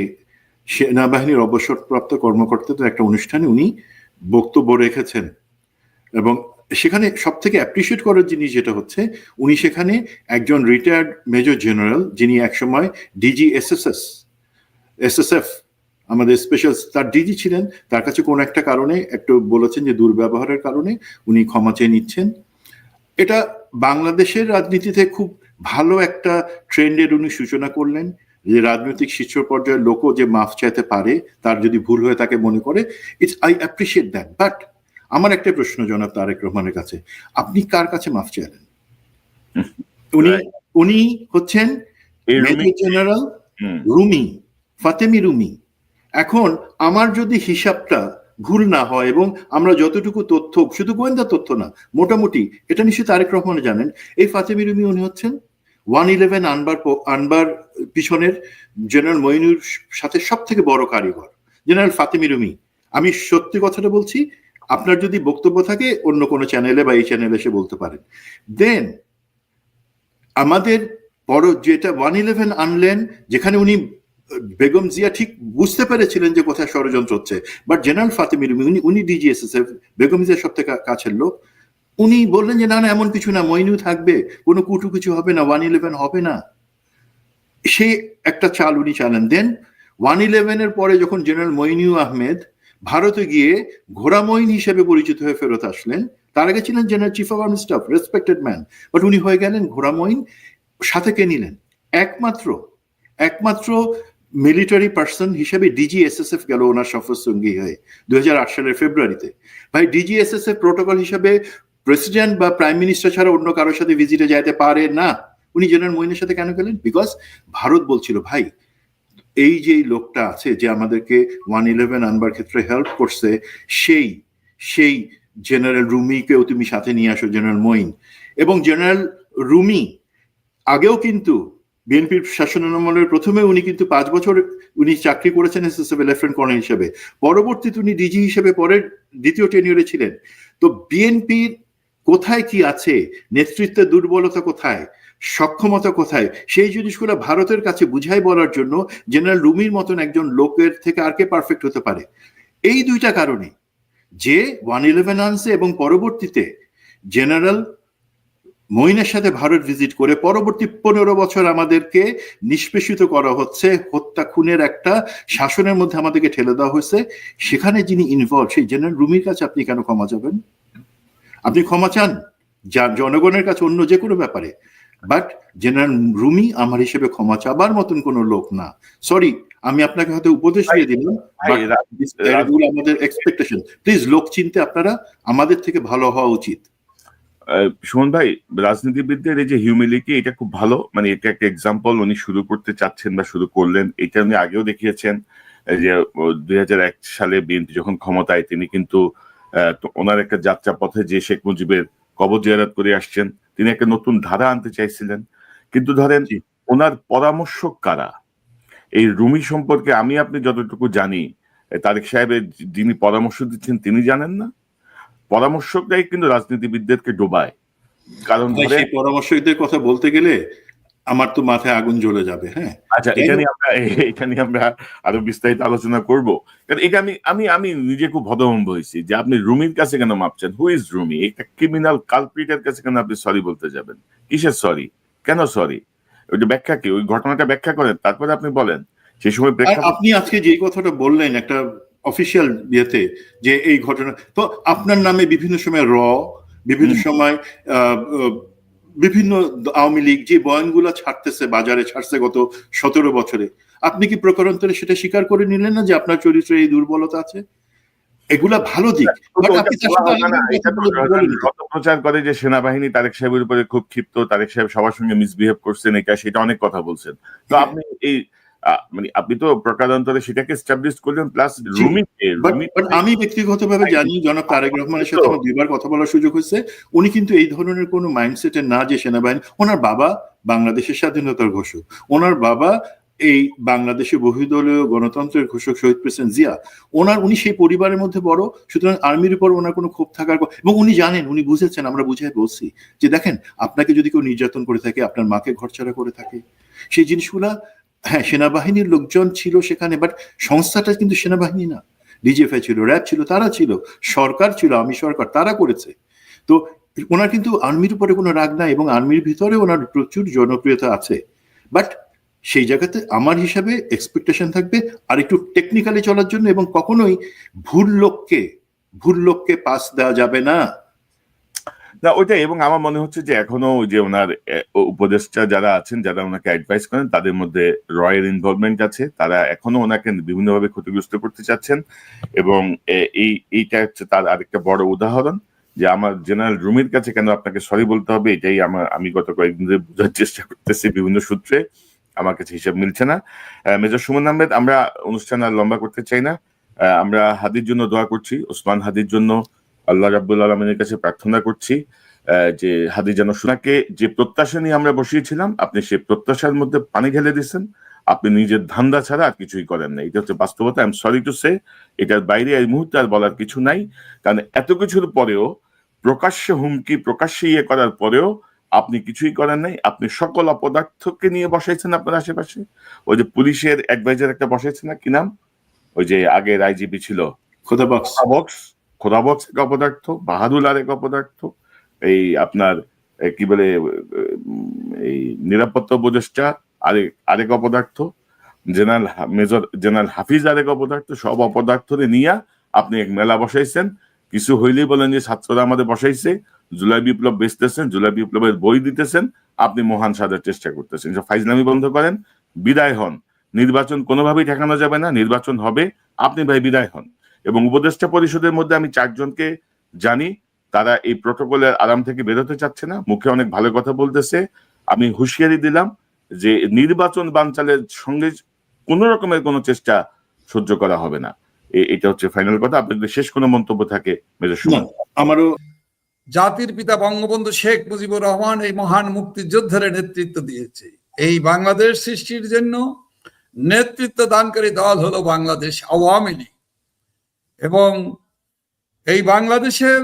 সেনাবাহিনীর অবসরপ্রাপ্ত কর্মকর্তাদের একটা অনুষ্ঠানে উনি বক্তব্য রেখেছেন, এবং সেখানে সব থেকে অ্যাপ্রিসিয়েট করার জিনিস যেটা হচ্ছে, উনি সেখানে একজন রিটায়ার্ড মেজর জেনারেল, যিনি একসময় ডিজি এসএসএফ আমাদের স্পেশাল তার ডিজি ছিলেন, তার কাছে কোনো একটা কারণে একটু বলেছেন যে দুর্ব্যবহারের কারণে উনি ক্ষমা চেয়ে নিচ্ছেন। এটা বাংলাদেশের রাজনীতিতে খুব ভালো একটা ট্রেন্ডের উনি সূচনা করলেন, যে রাজনৈতিক শীর্ষ পর্যায়ের লোকও যে মাফ চাইতে পারে তার যদি ভুল হয়ে তাকে মনে করে, it's I appreciate that. But আমার একটা প্রশ্ন জনাব তারেক রহমানের কাছে, আপনি কার কাছে মাফ চাইলেন? উনি উনি হচ্ছেন মেজর জেনারেল রুমি, ফাতেমি রুমি। এখন আমার যদি হিসাবটা ভুল না হয় এবং আমরা যতটুকু তথ্য, শুধু গোয়েন্দা তথ্য না, মোটামুটি এটা নিশ্চয়ই তারেক রহমান জানেন, এই ফাতেমি রুমি উনি হচ্ছেন 111 আনবার পিছনের জেনারেল মইনুর সাথে সব থেকে বড় কারিগর জেনারেল ফাতেমি রুমি। আমি সত্যি কথাটা বলছি, আপনার যদি বক্তব্য থাকে অন্য কোনো চ্যানেলে বা এই চ্যানেলে এসে বলতে পারেন। দেন আমাদের বড় যেটা 111 আনলেন, যেখানে উনি বেগম জিয়া ঠিক বুঝতে পেরেছিলেন যে কোথায় ষড়যন্ত্র হচ্ছে, বাট জেনারেল ফাতেমি রুমি উনি ডিজিএসএসএফ, বেগম জিয়ার সব থেকে কাছের লোক, উনি বললেন যে না না এমন কিছু না, মইনু থাকবে, কোনো কুটু কিছু হবে না, 111 হবে না, সে একটা চাল উনি চালেন। দেন 111 এর পরে যখন জেনারেল মইনু আহমেদ ভারতে গিয়ে ঘোড়া মইন হিসেবে পরিচিত হয়ে ফেরত আসলেন, তার আগে ছিলেন general chief of army staff, respected man, but উনি হয়ে গেলেন ঘোড়া মইন। সাথে কে নিলেন? একমাত্র মিলিটারি পার্সন হিসেবে ডিজিএসএসএফ গেল ওনার সফর সঙ্গী হয়ে 2008 সালের ফেব্রুয়ারিতে। ভাই ডিজিএসএসএফ প্রোটোকল হিসেবে প্রেসিডেন্ট বা প্রাইম মিনিস্টার ছাড়া অন্য কারোর সাথে ভিজিটে যাইতে পারে না। উনি জেনারেল মইনের সাথে কেন গেলেন? বিকজ ভারত বলছিল ভাই এই যে লোকটা আছে যে আমাদেরকে 111 আনবার ক্ষেত্রে হেল্প করছে, সেই জেনারেল রুমিকেও তুমি সাথে নিয়ে আসো, জেনারেল মইন। এবং জেনারেল রুমি আগেও কিন্তু বিএনপির শাসনামলের প্রথমে উনি কিন্তু 5 বছর উনি চাকরি করেছেন এসএসএফ লেফটেন্যান্ট কর্নেল হিসেবে, পরবর্তীতে উনি ডিজি হিসেবে পরের দ্বিতীয় টেনিয়রে ছিলেন। তো বিএনপির কোথায় কি আছে, নেতৃত্বের দুর্বলতা কোথায়, সক্ষমতা কোথায়, সেই জিনিসগুলো ভারতের কাছে বুঝাই বলার জন্য জেনারেল রুমির মতন একজন লোকের থেকে আর কে পারফেক্ট হতে পারে? এই দুইটা কারণে যে 111 আনছে এবং পরবর্তীতে জেনারেল মইনের সাথে ভারত ভিজিট করে পরবর্তী 15 বছর আমাদেরকে নিষ্পেষিত করা হচ্ছে, হত্যা খুনের একটা শাসনের মধ্যে আমাদেরকে ঠেলে দেওয়া হয়েছে। সেখানে যিনি ইনভলভ সেই জেনারেল রুমির কাছে আপনি কেন ক্ষমা চাবেন? আপনি ক্ষমা চান জনগণের কাছে অন্য যে কোনো ব্যাপারে, বাট জেনারেল রুমি আমার হিসেবে ক্ষমা চাবার মতন কোনো লোক না। সরি, আমি আপনাকে হয়তো উপদেশ দিয়ে দিলাম, আমাদের এক্সপেকটেশন, প্লিজ লোক চিনতে আপনারা আমাদের থেকে ভালো হওয়া উচিত। সুমন ভাই, রাজনীতিবিদদের এই যে হিউমিলিটি, এটা খুব ভালো, মানে এটা একটা এক্সাম্পল উনি শুরু করতে চাচ্ছেন বা শুরু করলেন। এটা উনি আগেও দেখিয়েছেন যে 2001 সালে বিএনপি যখন ক্ষমতায়, তিনি কিন্তু ওনার একটা যাত্রা পথে যে শেখ মুজিবের কবর জিয়ারত করে আসছেন, তিনি একটা নতুন ধারা আনতে চাইছিলেন। কিন্তু ধরেন ওনার পরামর্শক কারা? এই রুমি সম্পর্কে আমি আপনি যতটুকু জানি, তারেক সাহেবের যিনি পরামর্শ দিচ্ছেন তিনি জানেন না। পরামর্শকরাই কিন্তু রাজনীতিবিদদেরকে ডোবায়। কারণ সেই পরামর্শকদের কথা বলতে গেলে আমার তো মাথায় আগুন জ্বলে যাবে। হ্যাঁ, আচ্ছা, এটা নিয়ে আমরা আরো বিস্তারিত আলোচনা করব। কারণ এটা আমি নিজে খুব হতভম্ব হয়েছি যে আপনি রুমির কাছে কেন মাপছেন? Who is Rumi? একটা ক্রিমিনাল কালপ্রিটের কাছে কেন আপনি সরি বলতে যাবেন? কিসের সরি? কেন সরি? ওই যে ব্যাখ্যা কি, ওই ঘটনাটা ব্যাখ্যা করেন, তারপরে আপনি বলেন সেই সময়। আপনি আজকে যে কথাটা বললেন একটা অফিসিয়াল ইয়েতে যে এই ঘটনা, তো আপনার নামে বিভিন্ন সময় বিভিন্ন সময় বিভিন্ন আওয়ামী লীগ যে বয়ানগুলো ছাড়তেছে, বাজারে ছাড়ছে গত 17 বছরে, আপনি কি প্রকারান্তরে সেটা স্বীকার করে নিলেন না যে আপনার চরিত্রে এই দুর্বলতা আছে? এগুলা ভালো দিক, বাট আপনি তার সাথে আরেকবার কথা বলেন। প্রচার করে যে সেনাবাহিনী তারেক সাহেবের উপরে খুব ক্ষিপ্ত, তারেক সাহেব সবার সঙ্গে মিসবিহেভ করছেন, এটা সেটা অনেক কথা বলছেন। তো আপনি এই মানে আপনি তো প্রকারান্তরে সেটাকে এস্টাবলিশ করলেন, প্লাস আমি ব্যক্তিগতভাবে জানি জনাব তারেক রহমানের সাথে আমার 2বার কথা বলার সুযোগ হয়েছে। উনি কিন্তু এই ধরনের কোনো মাইন্ডসেটের না যে সেনাবাহিনী, ওনার বাবা বাংলাদেশের স্বাধীনতার ঘোষক, ওনার বাবা এই বাংলাদেশে বহুদলীয় গণতন্ত্রের ঘোষক শহীদ প্রেসিডেন্ট জিয়া, উনি সেই পরিবারের মধ্যে বড়, সুতরাং আর্মির উপর ওনার কোনো ক্ষোভ থাকার, এবং উনি জানেন, উনি বুঝেছেন, আমরা বুঝাই বলছি যে দেখেন, আপনাকে যদি কেউ নির্যাতন করে থাকে, আপনার মাকে ঘরছাড়া করে থাকে, সেই জিনিসগুলা, হ্যাঁ সেনাবাহিনীর লোকজন ছিল সেখানে, বাট সংস্থাটা কিন্তু সেনাবাহিনী না, ডিজিএফআই ছিল, র্যাব ছিল, তারা ছিল, সরকার ছিল, আওয়ামী সরকার, তারা করেছে। তো ওনার কিন্তু আর্মির উপরে কোনো রাগ নাই, এবং আর্মির ভিতরে ওনার প্রচুর জনপ্রিয়তা আছে। বাট সেই জায়গাতে আমার হিসাবে এক্সপেকটেশন থাকবে আর একটু টেকনিক্যালি চলার জন্য, এবং কখনোই ভুল লোককে পাস দেওয়া যাবে না। না ওইটাই, এবং আমার মনে হচ্ছে যে এখনো যে ওনার উপদেষ্টা যারা আছেন, যারা ওনাকে অ্যাডভাইস করেন, তাদের মধ্যে রয়ের ইনভলভমেন্ট আছে, তারা এখনো ওনাকে বিভিন্নভাবে ক্ষতিগ্রস্ত করতে চাচ্ছেন। এবং এইটা হচ্ছে তার আরেকটা বড় উদাহরণ যে আমার জেনারেল রুমির কাছে কেন আপনাকে সরি বলতে হবে, এটাই আমি গত কয়েকদিন ধরে বোঝার চেষ্টা করতেছি বিভিন্ন সূত্রে, আমার কাছে হিসাব মিলছে না। মেজর সুমন আহমেদ, আমরা অনুষ্ঠান আর লম্বা করতে চাই না, আমরা হাদির জন্য দোয়া করছি, ওসমান হাদির জন্য আল্লাহ রাব্বুল আলামিনের কাছে প্রার্থনা করছি যে হাদি যেন সোনাকে যে প্রত্যাশা নিয়ে আমরা বসিয়েছিলাম, আপনি সেই প্রত্যাশার মধ্যে পানি ঢেলে দিচ্ছেন, আপনি নিজের ধান্দা ছাড়া আর কিছুই করেন না। এটা হচ্ছে বাস্তবতা। I am sorry to say, এটার বাইরে এই মুহূর্তে আর বলার কিছু নাই। কারণ এত কিছুর পরেও, প্রকাশ্যে হুমকি, প্রকাশ্যে ইয়ে করার পরেও আপনি কিছুই করেন নাই। আপনি সকল অপদার্থকে নিয়ে বসাইছেন আপনার আশেপাশে। ওই যে পুলিশের অ্যাডভাইজার একটা বসাইছে না, কি নাম, ওই যে আগের আইজিপি ছিল, খোদাবক্স এক অপদার্থ, বাহাদুর আরেক অপদার্থ, এই আপনার কি বলে এই নিরাপত্তা উপদেষ্টা আরেক অপদার্থ, জেনারেল হাফিজ আরেক অপদার্থ, সব অপদার্থরে নিয়ে আপনি এক মেলা বসাইছেন। কিছু হইলেই বলেন যে ছাত্ররা আমাদের বসাইছে, জুলাই বিপ্লব বেচতেছেন, জুলাই বিপ্লবের বই দিতেছেন, আপনি মহান সাজার চেষ্টা করতেছেন। ফাইজলামি বন্ধ করেন, বিদায় হন। নির্বাচন কোনোভাবেই ঠেকানো যাবে না, নির্বাচন হবে, আপনি ভাই বিদায় হন। এবং উপদেষ্টা পরিষদের মধ্যে আমি 4 জনকে জানি, তারা এই প্রটোকলের আরাম থেকে বেরোতে চাচ্ছে না, মুখে অনেক ভালো কথা বলতেছে। আমি হুঁশিয়ারি দিলাম যে নির্বাচন বানচালের সঙ্গে কোন রকমের কোনো চেষ্টা সহ্য করা হবে না। এটা হচ্ছে ফাইনাল কথা। আপনাদের শেষ কোনো মন্তব্য থাকে মেজর সুমন? আমারও জাতির পিতা বঙ্গবন্ধু শেখ মুজিবুর রহমান এই মহান মুক্তিযোদ্ধার নেতৃত্ব দিয়েছে। এই বাংলাদেশ সৃষ্টির জন্য নেতৃত্ব দানকারী দল হলো বাংলাদেশ আওয়ামী লীগ, এবং এই বাংলাদেশের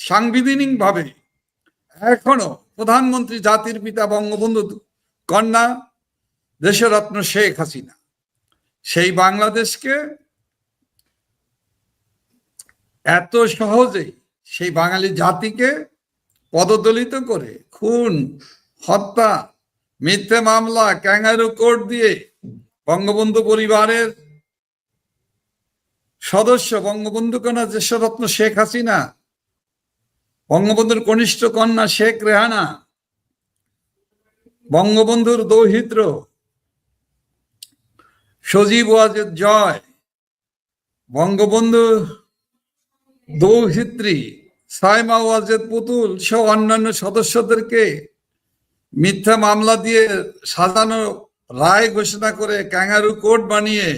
সাংবিধানিক ভাবে এখনো প্রধানমন্ত্রী জাতির পিতা বঙ্গবন্ধু কন্যা দেশরত্ন শেখ হাসিনা। সেই বাংলাদেশকে এত সহজেই সেই বাঙালি জাতিকে পদদলিত করে খুন, হত্যা, মিথ্যে মামলা, ক্যাঙ্গারু কোর্ট দিয়ে বঙ্গবন্ধু পরিবারের সদস্য বঙ্গবন্ধু কন্যা দেশরত্ন শেখ হাসিনা, বঙ্গবন্ধুর কনিষ্ঠ কন্যা শেখ রেহানা, বঙ্গবন্ধুর দৌহিত্র সজীব ওয়াজেদ জয়, বঙ্গবন্ধু দৌহিত্রী সাইমা ওয়াজেদ পুতুল সহ অন্যান্য সদস্যদেরকে মিথ্যা মামলা দিয়ে সাজানো রায় ঘোষণা করে ক্যাঙ্গারু কোর্ট বানিয়ে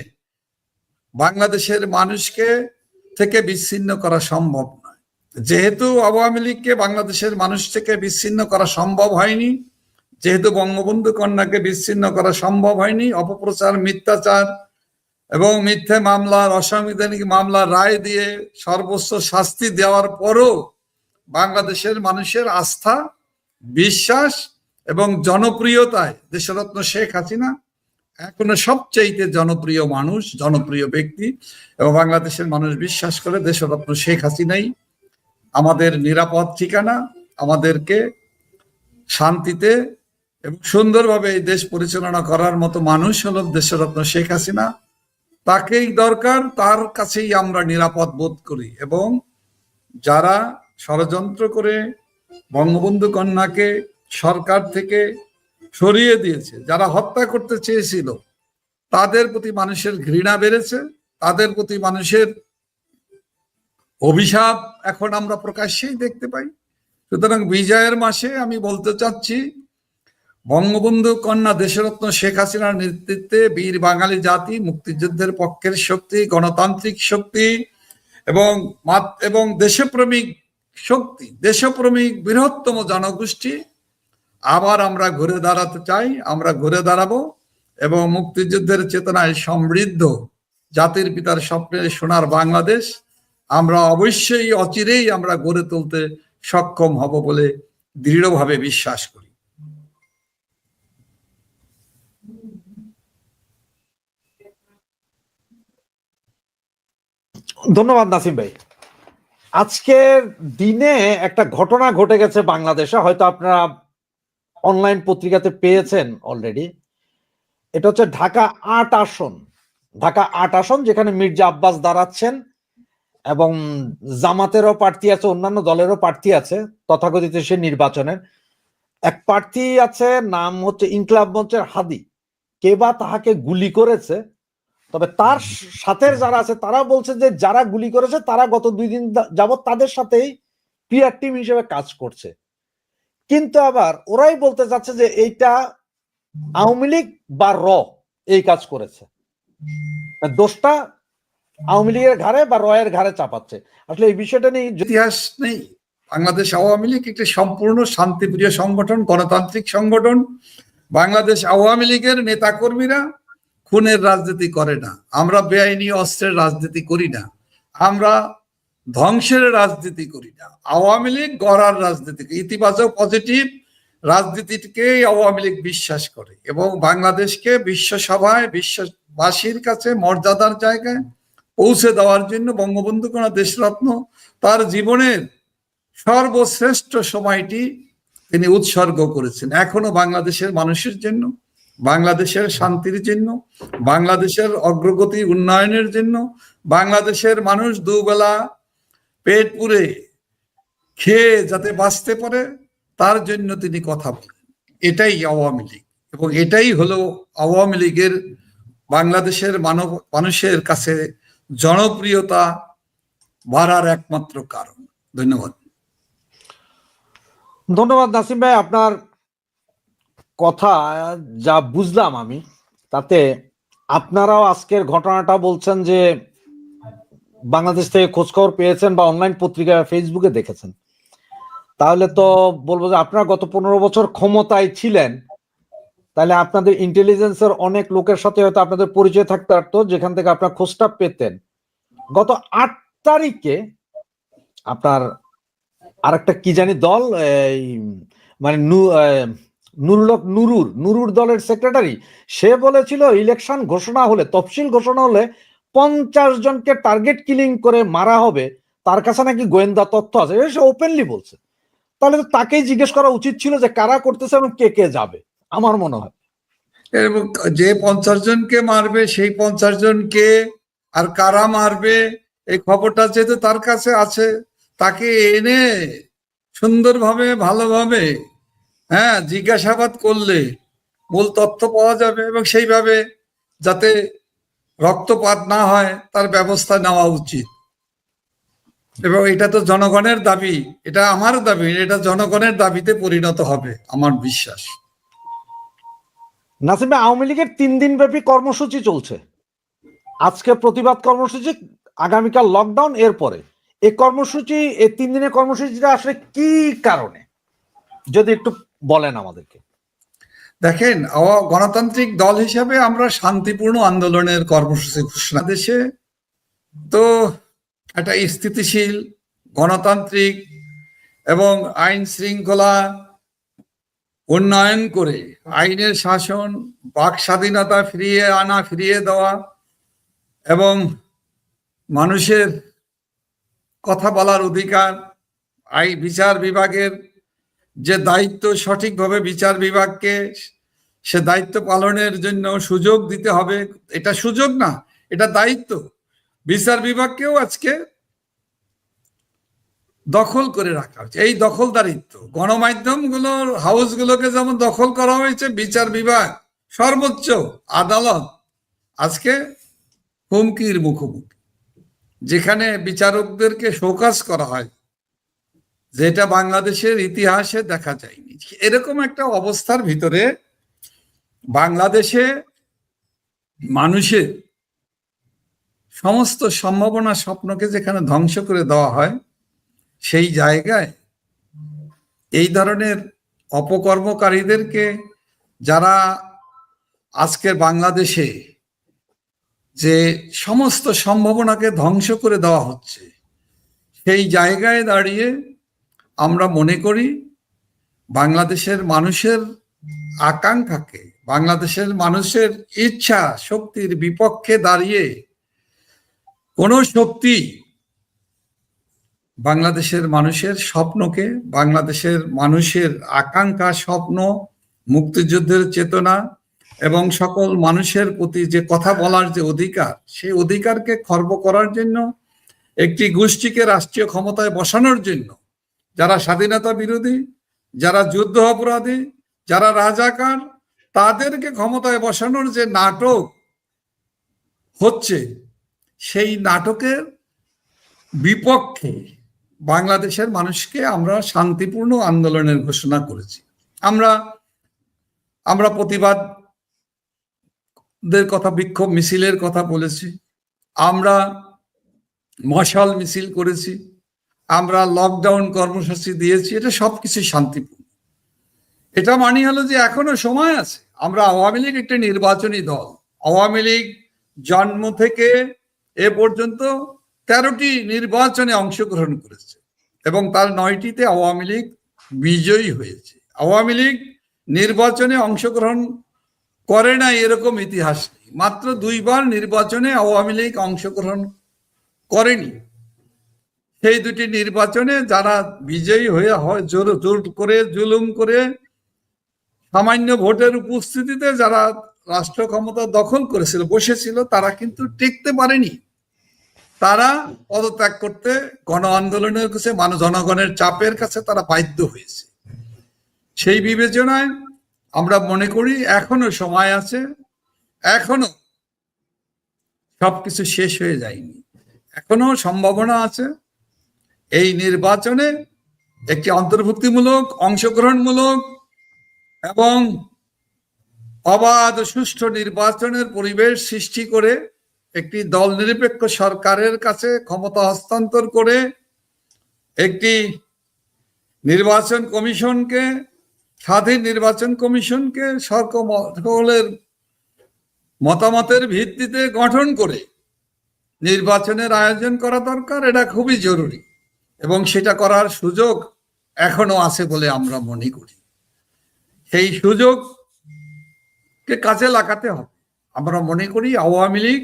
বাংলাদেশের মানুষকে থেকে বিচ্ছিন্ন করা সম্ভব নয়। যেহেতু আওয়ামী লীগকে বাংলাদেশের মানুষ থেকে বিচ্ছিন্ন করা সম্ভব হয়নি, যেহেতু বঙ্গবন্ধু কন্যাকে বিচ্ছিন্ন করা সম্ভব হয়নি, অপপ্রচার, মিথ্যাচার এবং মিথ্যে মামলার, অসাংবিধানিক মামলার রায় দিয়ে সর্বোচ্চ শাস্তি দেওয়ার পরও বাংলাদেশের মানুষের আস্থা, বিশ্বাস এবং জনপ্রিয়তায় দেশরত্ন শেখ হাসিনা এখনো সবচেয়ে জনপ্রিয় মানুষ, জনপ্রিয় ব্যক্তি, এবং বাংলাদেশের মানুষ বিশ্বাস করে দেশরত্ন শেখ হাসিনাই আমাদের নিরাপদ ঠিকানা, আমাদেরকে শান্তিতে এবং সুন্দরভাবে এই দেশ পরিচালনা করার মতো মানুষ হলো দেশরত্ন শেখ হাসিনা। তাকেই দরকার, তার কাছেই আমরা নিরাপদ বোধ করি। এবং যারা ষড়যন্ত্র করে বঙ্গবন্ধু কন্যাকে সরকার থেকে সরিয়ে দিয়েছে, যারা হত্যা করতে চেয়েছিল তাদের প্রতি মানুষের ঘৃণা বেড়েছে, তাদের প্রতি মানুষের অভিশাপ এখন আমরা প্রকাশ্যেই দেখতে পাই। সুতরাং বিজয়ের মাসে আমি বলতে চাচ্ছি, বঙ্গবন্ধু কন্যা দেশরত্ন শেখ হাসিনার নেতৃত্বে বীর বাঙালি জাতি, মুক্তিযুদ্ধের পক্ষের শক্তি, গণতান্ত্রিক শক্তি এবং দেশপ্রেমিক শক্তি, দেশপ্রেমিক বৃহত্তম জনগোষ্ঠী আবার আমরা ঘুরে দাঁড়াতে চাই, আমরা ঘুরে দাঁড়াবো এবং মুক্তিযুদ্ধের চেতনায় সমৃদ্ধ জাতির পিতার স্বপ্নের সোনার বাংলাদেশ আমরা অবশ্যই অচিরেই আমরা গড়ে তুলতে সক্ষম হব বলে দৃঢ়ভাবে বিশ্বাস করি। ধন্যবাদ নাসিম ভাই। আজকের দিনে একটা ঘটনা ঘটে গেছে বাংলাদেশে, হয়তো আপনারা অনলাইন পত্রিকাতে পেয়েছেন অলরেডি। এটা হচ্ছে ঢাকা ৮ আসন, ঢাকা ৮ আসন, যেখানে মির্জা আব্বাস দাঁড়াচ্ছেন এবং জামাতেরও প্রার্থী আছে, অন্যান্য দলেরও প্রার্থী আছে তথাকথিত সে নির্বাচনের। এক প্রার্থী আছে, নাম হচ্ছে ইনকলাব মঞ্চের হাদি, কে বা তাহাকে গুলি করেছে। তবে তার সাথে যারা আছে তারা বলছে যে যারা গুলি করেছে তারা গত 2 দিন যাবত তাদের সাথেই পিআর টিম হিসেবে কাজ করছে। কিন্তু আবার ওরাই বলতে চাচ্ছে যে এইটা আওয়ামী লীগ বা এই কাজ করেছে, দোষটা আওয়ামী লীগের ঘাড়ে বা এর ঘাড়ে চাপাচ্ছে। আসলে এই বিষয়টা নিয়ে ইতিহাস নেই। বাংলাদেশ আওয়ামী লীগ একটি সম্পূর্ণ শান্তিপ্রিয় সংগঠন, গণতান্ত্রিক সংগঠন। বাংলাদেশ আওয়ামী লীগের নেতাকর্মীরা খুনের রাজনীতি করে না, আমরা বেআইনি অস্ত্রের রাজনীতি করি না, আমরা ধ্বংসের রাজনীতি করি না। আওয়ামী লীগ গড়ার রাজনীতি, ইতিবাচক পজিটিভ রাজনীতিকেই আওয়ামী লীগ বিশ্বাস করে এবং বাংলাদেশকে বিশ্বসভায় বিশ্ববাসীর কাছে মর্যাদার জায়গায় পৌঁছে দেওয়ার জন্য বঙ্গবন্ধু কন্যা দেশরত্ন তার জীবনের সর্বশ্রেষ্ঠ সময়টি তিনি উৎসর্গ করেছেন। এখনো বাংলাদেশের মানুষের জন্য, বাংলাদেশের শান্তির জন্য, বাংলাদেশের অগ্রগতি উন্নয়নের জন্য, বাংলাদেশের মানুষ দুবেলা পেট পুরে খেয়ে যাতে বাঁচতে পারে তার জন্য তিনি কথা বলেন। এটাই আওয়ামী লীগ এবং এটাই হলো আওয়ামী লীগের বাংলাদেশের মানুষের কাছে জনপ্রিয়তা বাড়ার একমাত্র কারণ। ধন্যবাদ। ধন্যবাদ নাসিম ভাই, আপনার কথা যা বুঝলাম আমি তাতে আপনারাও আজকের ঘটনাটা বলছেন যে বাংলাদেশ থেকে খোঁজখবর পেয়েছেন বা অনলাইন পত্রিকা ফেসবুকে দেখেছেন, তাহলে তো বলবো যে আপনারা গত 15 বছর ক্ষমতায় ছিলেন, তাহলে আপনাদের ইন্টেলিজেন্সের অনেক লোকের সাথে হয়তো আপনাদের পরিচয় থাকতে পারতো, যেখান থেকে আপনার খোঁজটা পেতেন। গত 8 তারিখে আপনার আরেকটা কি জানি দল, মানে নুরুর দলের সেক্রেটারি, সে বলেছিল ইলেকশন ঘোষণা হলে, তফসিল ঘোষণা হলে 50 জনকে টার্গেট কিলিং করে মারা হবে, তার কাছে নাকি গোয়েন্দা তথ্য আছে। সে ওপেনলি বলছে। তাহলে তো তাকেই জিজ্ঞেস করা উচিত ছিল যে কারা করতেছে এবং কে কে যাবে, আমার মনে হয়। এবং যে 50 জনকে মারবে সেই 50 জনকে আর কারা মারবে এই খবরটা যেহেতু তার কাছে আছে, তাকে এনে সুন্দরভাবে ভালোভাবে জিজ্ঞাসাবাদ করলে মূল তথ্য পাওয়া যাবে এবং সেইভাবে যাতে রক্তপাত না হয় তার ব্যবস্থা নেওয়া উচিত। এবং এটা তো জনগণের দাবি, এটা আমার দাবি, এটা জনগণের দাবিতে পরিণত হবে আমার বিশ্বাস। নাসিম ভাই, আওয়ামী লীগের 3 দিন ব্যাপী কর্মসূচি চলছে। আজকে প্রতিবাদ কর্মসূচি, আগামীকাল লকডাউন, এরপরে এই কর্মসূচি, এই 3 দিনের কর্মসূচিটা আসলে কি কারণে যদি একটু বলেন আমাদেরকে। দেখেন, গণতান্ত্রিক দল হিসাবে আমরা শান্তিপূর্ণ আন্দোলনের কর্মসূচি ঘোষণা, দেশে তো একটা স্থিতিশীল গণতান্ত্রিক এবং আইন শৃঙ্খলা উন্নয়ন করে আইনের শাসন, বাক স্বাধীনতা ফিরিয়ে দেওয়া এবং মানুষের কথা বলার অধিকার, বিচার বিভাগের যে দায়িত্ব, সঠিকভাবে বিচার বিভাগকে সে দায়িত্ব পালনের জন্য সুযোগ দিতে হবে। এটা সুযোগ না, এটা দায়িত্ব। বিচার বিভাগকেও আজকে দখল করে রাখা হয়েছে। এই দখলদারিত্ব, গণমাধ্যমগুলোর হাউসগুলোকে যেমন দখল করা হয়েছে, বিচার বিভাগ, সর্বোচ্চ আদালত আজকে হুমকির মুখোমুখি, যেখানে বিচারকদেরকে শোকজ করা হয়, যেটা বাংলাদেশের ইতিহাসে দেখা যায়নি। এরকম একটা অবস্থার ভিতরে বাংলাদেশে মানুষের সমস্ত সম্ভাবনা, স্বপ্নকে যেখানে ধ্বংস করে দেওয়া হয়, সেই জায়গায় এই ধরনের অপকর্মকারীদেরকে, যারা আজকের বাংলাদেশে যে সমস্ত সম্ভাবনাকে ধ্বংস করে দেওয়া হচ্ছে, সেই জায়গায় দাঁড়িয়ে আমরা মনে করি বাংলাদেশের মানুষের আকাঙ্ক্ষাকে, বাংলাদেশের মানুষের ইচ্ছা শক্তির বিপক্ষে দাঁড়িয়ে কোন শক্তি বাংলাদেশের মানুষের স্বপ্নকে, বাংলাদেশের মানুষের আকাঙ্ক্ষা, স্বপ্ন, মুক্তিযুদ্ধের চেতনা এবং সকল মানুষের প্রতি যে কথা বলার যে অধিকার, সেই অধিকারকে খর্ব করার জন্য, একটি গোষ্ঠীকে রাষ্ট্রীয় ক্ষমতায় বসানোর জন্য যারা স্বাধীনতা বিরোধী, যারা যুদ্ধ অপরাধী, যারা রাজাকার, তাদেরকে ক্ষমতায় বসানোর যে নাটক হচ্ছে, সেই নাটকের বিপক্ষে বাংলাদেশের মানুষকে আমরা শান্তিপূর্ণ আন্দোলনের ঘোষণা করেছি। আমরা প্রতিবাদের কথা, বিক্ষোভ মিছিলের কথা বলেছি, আমরা মশাল মিছিল করেছি, আমরা লকডাউন কর্মসূচি দিয়েছি, এটা সবকিছু শান্তিপূর্ণ। এটা মানে হলো যে এখনো সময় আছে। আমরা আওয়ামী লীগ একটি নির্বাচনী দল। আওয়ামী লীগ জন্ম থেকে এ পর্যন্ত 13টি নির্বাচনে অংশগ্রহণ করেছে এবং তার 9টিতে আওয়ামী লীগ বিজয়ী হয়েছে। আওয়ামী লীগ নির্বাচনে অংশগ্রহণ করে না এরকম ইতিহাস নেই। মাত্র 2বার নির্বাচনে আওয়ামী লীগ অংশগ্রহণ করেনি। সেই দুটি নির্বাচনে যারা বিজয়ী হয়ে হয়, জোর করে, জুলুম করে, সামান্য ভোটের উপস্থিতিতে যারা রাষ্ট্র ক্ষমতা দখল করেছিল, বসেছিল, তারা কিন্তু টিকতে পারেনি। তারা পদত্যাগ করতে গণ আন্দোলনের কাছে, জনগণের চাপের কাছে তারা বাধ্য হয়েছে। সেই বিবেচনায় আমরা মনে করি এখনো সময় আছে, এখনো সবকিছু শেষ হয়ে যায়নি, এখনো সম্ভাবনা আছে। এই নির্বাচনে একটি অন্তর্ভুক্তিমূলক, অংশগ্রহণমূলক এবং অবাধ সুষ্ঠু নির্বাচনের পরিবেশ সৃষ্টি করে একটি দল নিরপেক্ষ সরকারের কাছে ক্ষমতা হস্তান্তর করে একটি নির্বাচন কমিশনকে, স্বাধীন নির্বাচন কমিশনকে সকলের মতামতের ভিত্তিতে গঠন করে নির্বাচনের আয়োজন করা দরকার। এটা খুবই জরুরি এবং সেটা করার সুযোগ এখনো আছে বলে আমরা মনে করি। সেই সুযোগকে কাজে লাগাতে হবে। আমরা মনে করি আওয়ামী লীগ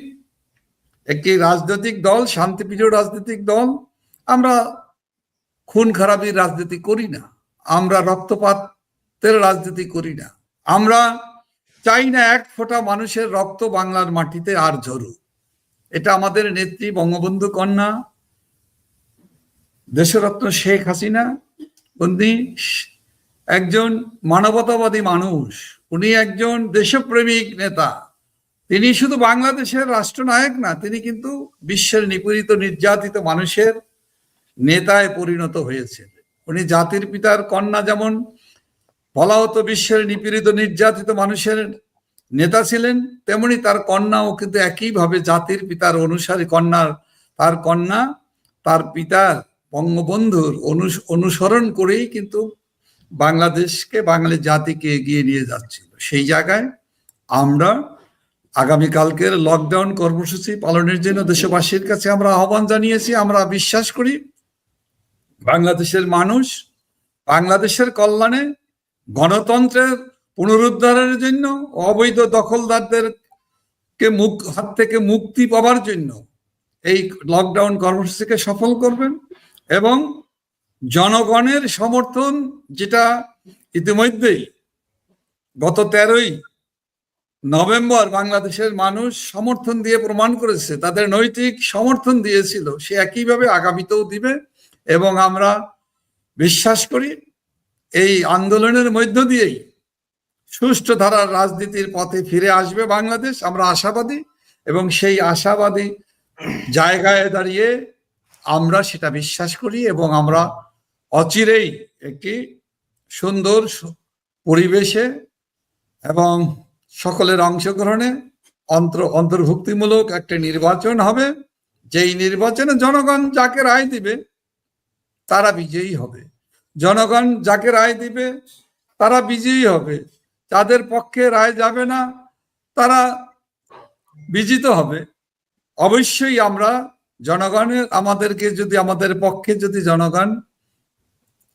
একটি রাজনৈতিক দল, শান্তিপ্রিয় রাজনৈতিক দল। আমরা খুন খারাপির রাজনীতি করি না, আমরা রক্তপাতের রাজনীতি করি না। আমরা চাই না এক ফোঁটা মানুষের রক্ত বাংলার মাটিতে আর ঝরুক। এটা আমাদের নেত্রী বঙ্গবন্ধু কন্যা দেশরত্ন শেখ হাসিনা, উনি একজন মানবতাবাদী মানুষ, উনি একজন দেশপ্রেমিক নেতা। তিনি শুধু বাংলাদেশের রাষ্ট্রনায়ক না, তিনি কিন্তু বিশ্বের নিপীড়িত, নির্যাতিত মানুষের নেতায় পরিণত হয়েছেন। উনি জাতির পিতার কন্যা, যেমন বলা হতো বিশ্বের নিপীড়িত, নির্যাতিত মানুষের নেতা ছিলেন, তেমনি তার কন্যাও কিন্তু একইভাবে জাতির পিতার অনুসারী তার কন্যা তার পিতার বঙ্গবন্ধুর অনুসরণ করেই কিন্তু বাংলাদেশকে, বাঙালি জাতিকে এগিয়ে নিয়ে যাচ্ছিল। সেই জায়গায় আমরা আগামীকালকের লকডাউন কর্মসূচি পালনের জন্য দেশবাসীর কাছে আমরা আহ্বান জানিয়েছি। আমরা বিশ্বাস করি বাংলাদেশের মানুষ বাংলাদেশের কল্যাণে, গণতন্ত্রের পুনরুদ্ধারের জন্য, অবৈধ দখলদারদের হাত থেকে মুক্তি পাওয়ার জন্য এই লকডাউন কর্মসূচিকে সফল করবেন এবং জনগণের সমর্থন, যেটা ইতিমধ্যেই গত 13ই নভেম্বর বাংলাদেশের মানুষ সমর্থন দিয়ে প্রমাণ করেছে, তাদের নৈতিক সমর্থন দিয়েছিল, সে একইভাবে আগামীতেও দিবে এবং আমরা বিশ্বাস করি এই আন্দোলনের মধ্য দিয়েই সুষ্ঠু ধারার রাজনীতির পথে ফিরে আসবে বাংলাদেশ। আমরা আশাবাদী, এবং সেই আশাবাদী জায়গায় দাঁড়িয়ে আমরা সেটা বিশ্বাস করি, এবং আমরা অচিরেই একটি সুন্দর পরিবেশে এবং সকলের অংশগ্রহণে অন্তর্ভুক্তিমূলক একটা নির্বাচন হবে, যেই নির্বাচনে জনগণ যাকে রায় দিবে তারা বিজয়ী হবে। জনগণ যাকে রায় দিবে তারা বিজয়ী হবে, যাদের পক্ষে রায় যাবে না তারা বিজিত হবে। অবশ্যই আমরা জনগণের আমাদেরকে যদি আমাদের পক্ষে যদি জনগণ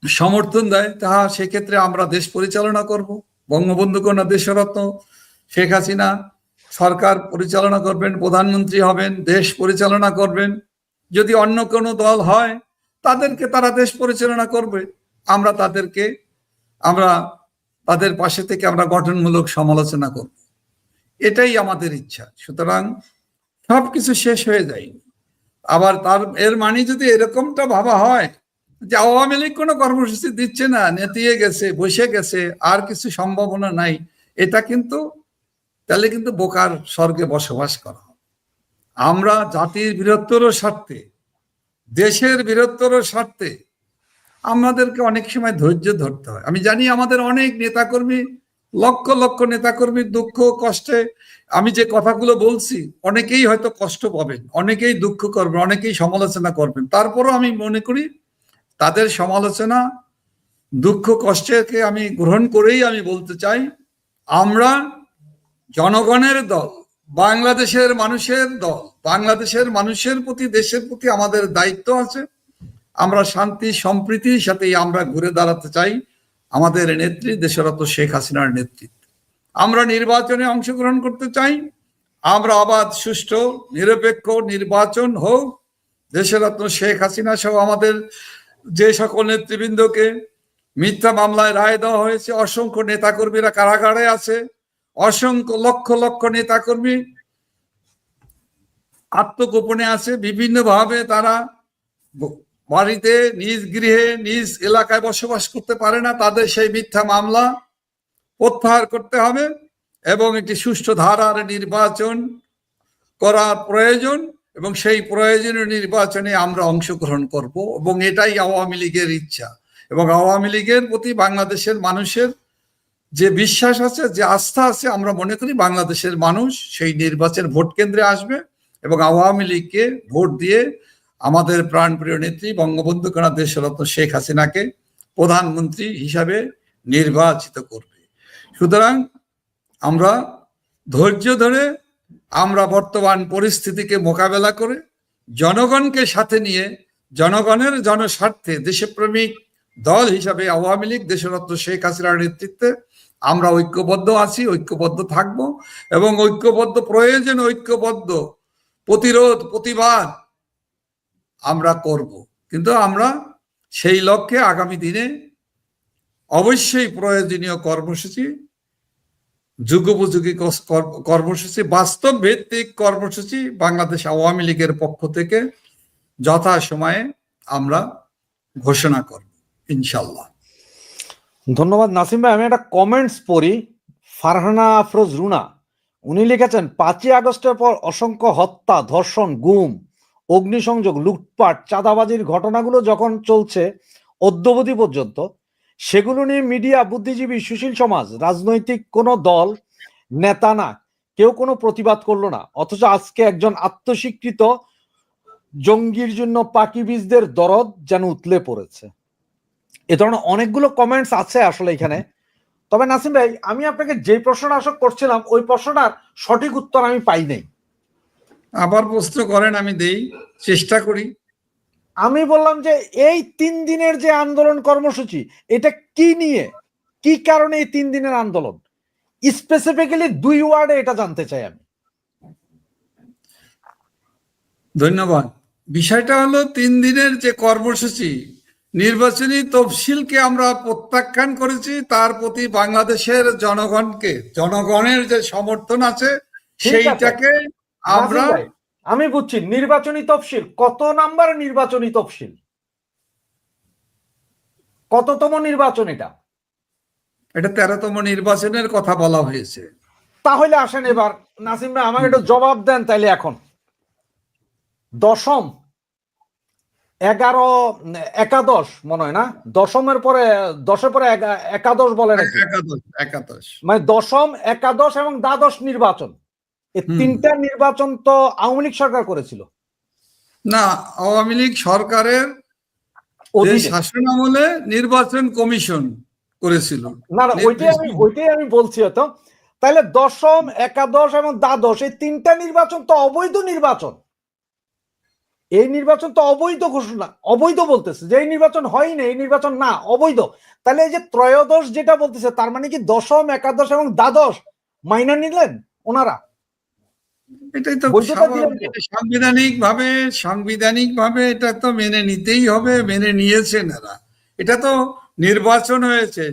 সমর্থন দেয়, তাহা সেক্ষেত্রে আমরা দেশ পরিচালনা করব। বঙ্গবন্ধু কন্যা দেশরত্ন শেখ হাসিনা সরকার পরিচালনা করবেন, প্রধানমন্ত্রী হবেন, দেশ পরিচালনা করবেন। যদি অন্য কোনো দল হয় তাদেরকে তারা দেশ পরিচালনা করবে, আমরা তাদের পাশে থেকে আমরা গঠনমূলক সমালোচনা করব। এটাই আমাদের ইচ্ছা। সুতরাং সবকিছু শেষ হয়ে যায়। আবার এর মানে যদি এরকমটা ভাবা হয় যে আওয়ামী লীগ কোনো কর্মসূচি দিচ্ছে না, নেতিয়ে গেছে, বসে গেছে, আর কিছু সম্ভাবনা নাই, এটা কিন্তু তাহলে কিন্তু বোকার স্বর্গে বসবাস করা। আমরা জাতির বৃহত্তর স্বার্থে, দেশের বৃহত্তর স্বার্থে আমাদেরকে অনেক সময় ধৈর্য ধরতে হয়। আমি জানি আমাদের অনেক নেতাকর্মী, লক্ষ লক্ষ নেতাকর্মীর দুঃখ কষ্টে আমি যে কথাগুলো বলছি অনেকেই হয়তো কষ্ট পাবেন, অনেকেই দুঃখ করবেন, অনেকেই সমালোচনা করবেন। তারপরও আমি মনে করি তাদের সমালোচনা, দুঃখ কষ্টকে আমি গ্রহণ করেই আমি বলতে চাই, আমরা জনগণের দল, বাংলাদেশের মানুষের দল। বাংলাদেশের মানুষের প্রতি, দেশের প্রতি আমাদের দায়িত্ব আছে। আমরা শান্তি সম্প্রীতির সাথেই আমরা ঘুরে দাঁড়াতে চাই আমাদের নেত্রী দেশরত্ন শেখ হাসিনার নেতৃত্বে। আমরা নির্বাচনে অংশগ্রহণ করতে চাই। আমরা অবাধ, সুষ্ঠু, নিরপেক্ষ নির্বাচন হোক। দেশরত্ন শেখ হাসিনা সহ আমাদের যে সকল নেতৃবৃন্দকে মিথ্যা মামলায় রায় দেওয়া হয়েছে, অসংখ্য নেতাকর্মীরা কারাগারে আছে, অসংখ্য লক্ষ লক্ষ নেতাকর্মী আত্মগোপনে আছে, বিভিন্নভাবে তারা বাড়িতে, নিজ গৃহে, নিজ এলাকায় বসবাস করতে পারে না, তাদের সেই মিথ্যা মামলা প্রত্যাহার করতে হবে এবং একটি সুষ্ঠু ধারার নির্বাচন করা প্রয়োজন, এবং সেই প্রয়োজনীয় নির্বাচনে আমরা অংশগ্রহণ করব, এবং এটাই আওয়ামী লীগের ইচ্ছা। এবং আওয়ামী লীগের প্রতি বাংলাদেশের মানুষের যে বিশ্বাস আছে, যে আস্থা আছে, আমরা মনে করি বাংলাদেশের মানুষ সেই নির্বাচন ভোট কেন্দ্রে আসবে এবং আওয়ামী লীগকে ভোট দিয়ে আমাদের প্রাণপ্রিয় নেত্রী বঙ্গবন্ধু কন্যা দেশরত্ন শেখ হাসিনাকে প্রধানমন্ত্রী হিসাবে নির্বাচিত করবে। সুতরাং আমরা ধৈর্য ধরে আমরা বর্তমান পরিস্থিতিকে মোকাবেলা করে জনগণকে সাথে নিয়ে, জনগণের জনস্বার্থে দেশপ্রেমিক দল হিসাবে আওয়ামী লীগ দেশরত্ন শেখ হাসিনার নেতৃত্বে আমরা ঐক্যবদ্ধ আছি, ঐক্যবদ্ধ থাকব, এবং ঐক্যবদ্ধ প্রয়োজন, ঐক্যবদ্ধ প্রতিরোধ, প্রতিবাদ আমরা করব। কিন্তু আমরা সেই লক্ষ্যে আগামী দিনে অবশ্যই প্রয়োজনীয় কর্মসূচি, যুগোপযোগী কর্মসূচি, বাস্তব ভিত্তিক কর্মসূচি বাংলাদেশ আওয়ামী লীগের পক্ষ থেকে যথাসময়ে আমরা ঘোষণা করব ইনশাল্লাহ। ধন্যবাদ নাসিম ভাই। আমি একটা কমেন্টস পড়ি। ফারহানা আফরোজ রুনা, উনি লিখেছেন 5ই আগস্টের পর অসংখ্য হত্যা, ধর্ষণ, গুম, অগ্নিসংযোগ, লুটপাট, চাঁদাবাজির ঘটনাগুলো যখন চলছে অদ্যাবধি পর্যন্ত, সেগুলো নিয়ে মিডিয়া, বুদ্ধিজীবী, সুশীল সমাজ, রাজনৈতিক কোনো দল, নেতা না কেউ কোনো প্রতিবাদ করলো না। অথচ আজকে একজন আত্মস্বীকৃত জঙ্গির জন্য পাকিবিজদের দরদ যেন উতলে পড়েছে। এ ধরনের অনেকগুলো কমেন্টস আছে আসলে এখানে। তবে নাসিম ভাই, আমি আপনাকে যে প্রশ্নটা আশা করছিলাম ওই প্রশ্নটার সঠিক উত্তর আমি পাই নাই। আবার প্রশ্ন করেন, আমি দেই, চেষ্টা করি। আমি বললাম যে এই 3 দিনের যে আন্দোলন কর্মসূচি, এটা কি নিয়ে, কি কারণে এই 3 দিনের আন্দোলন, স্পেসিফিক্যালি 2 ওয়ার্ডে এটা জানতে চাই আমি। ধন্যবাদ। বিষয়টা হলো 3 দিনের যে কর্মসূচি, নির্বাচনী তফসিলকে আমরা প্রত্যাখ্যান করেছি। তার প্রতি বাংলাদেশের জনগণকে, জনগণের যে সমর্থন আছে সেইটাকে আমরা, আমি বুঝছি নির্বাচনী তফসিল, কত নাম্বার নির্বাচনী তফসিল? কততম নির্বাচন এটা? এটা 13তম নির্বাচনের কথা বলা হয়েছে। তাহলে আসেন এবার নাসিম ভাই আমাকে একটু জবাব দেন তাইলে এখন। দশম, 11, একাদশ মনে হয় না, দশমের পরে 10-এর পরে একাদশ বলে নাকি? একাদশ মানে দশম, একাদশ এবং দ্বাদশ নির্বাচন, এই তিনটা নির্বাচন তো আওয়ামী লীগ সরকার করেছিল না, আওয়ামী লীগ সরকারের যে শাসন আমলে নির্বাচন কমিশন করেছিল। না না, ওইটাই আমি বলছি হয়তো। তাহলে দশম, একাদশ এবং দ্বাদশ এই তিনটা নির্বাচন তো অবৈধ নির্বাচন। এই নির্বাচন তো অবৈধ ঘোষণা, অবৈধ বলতেছে যে এই নির্বাচন হয়নি, এই নির্বাচন না, অবৈধ। তাহলে এই যে ত্রয়োদশ যেটা বলতেছে, তার মানে কি দশম, একাদশ এবং দ্বাদশ মাইনা নিলেন ওনারা? এটাই তো সাংবিধানিক ভাবে এটা তো মেনে নিতেই হবে, মেনে নিয়েছেন এরা। এটা তো নির্বাচন হয়েছে,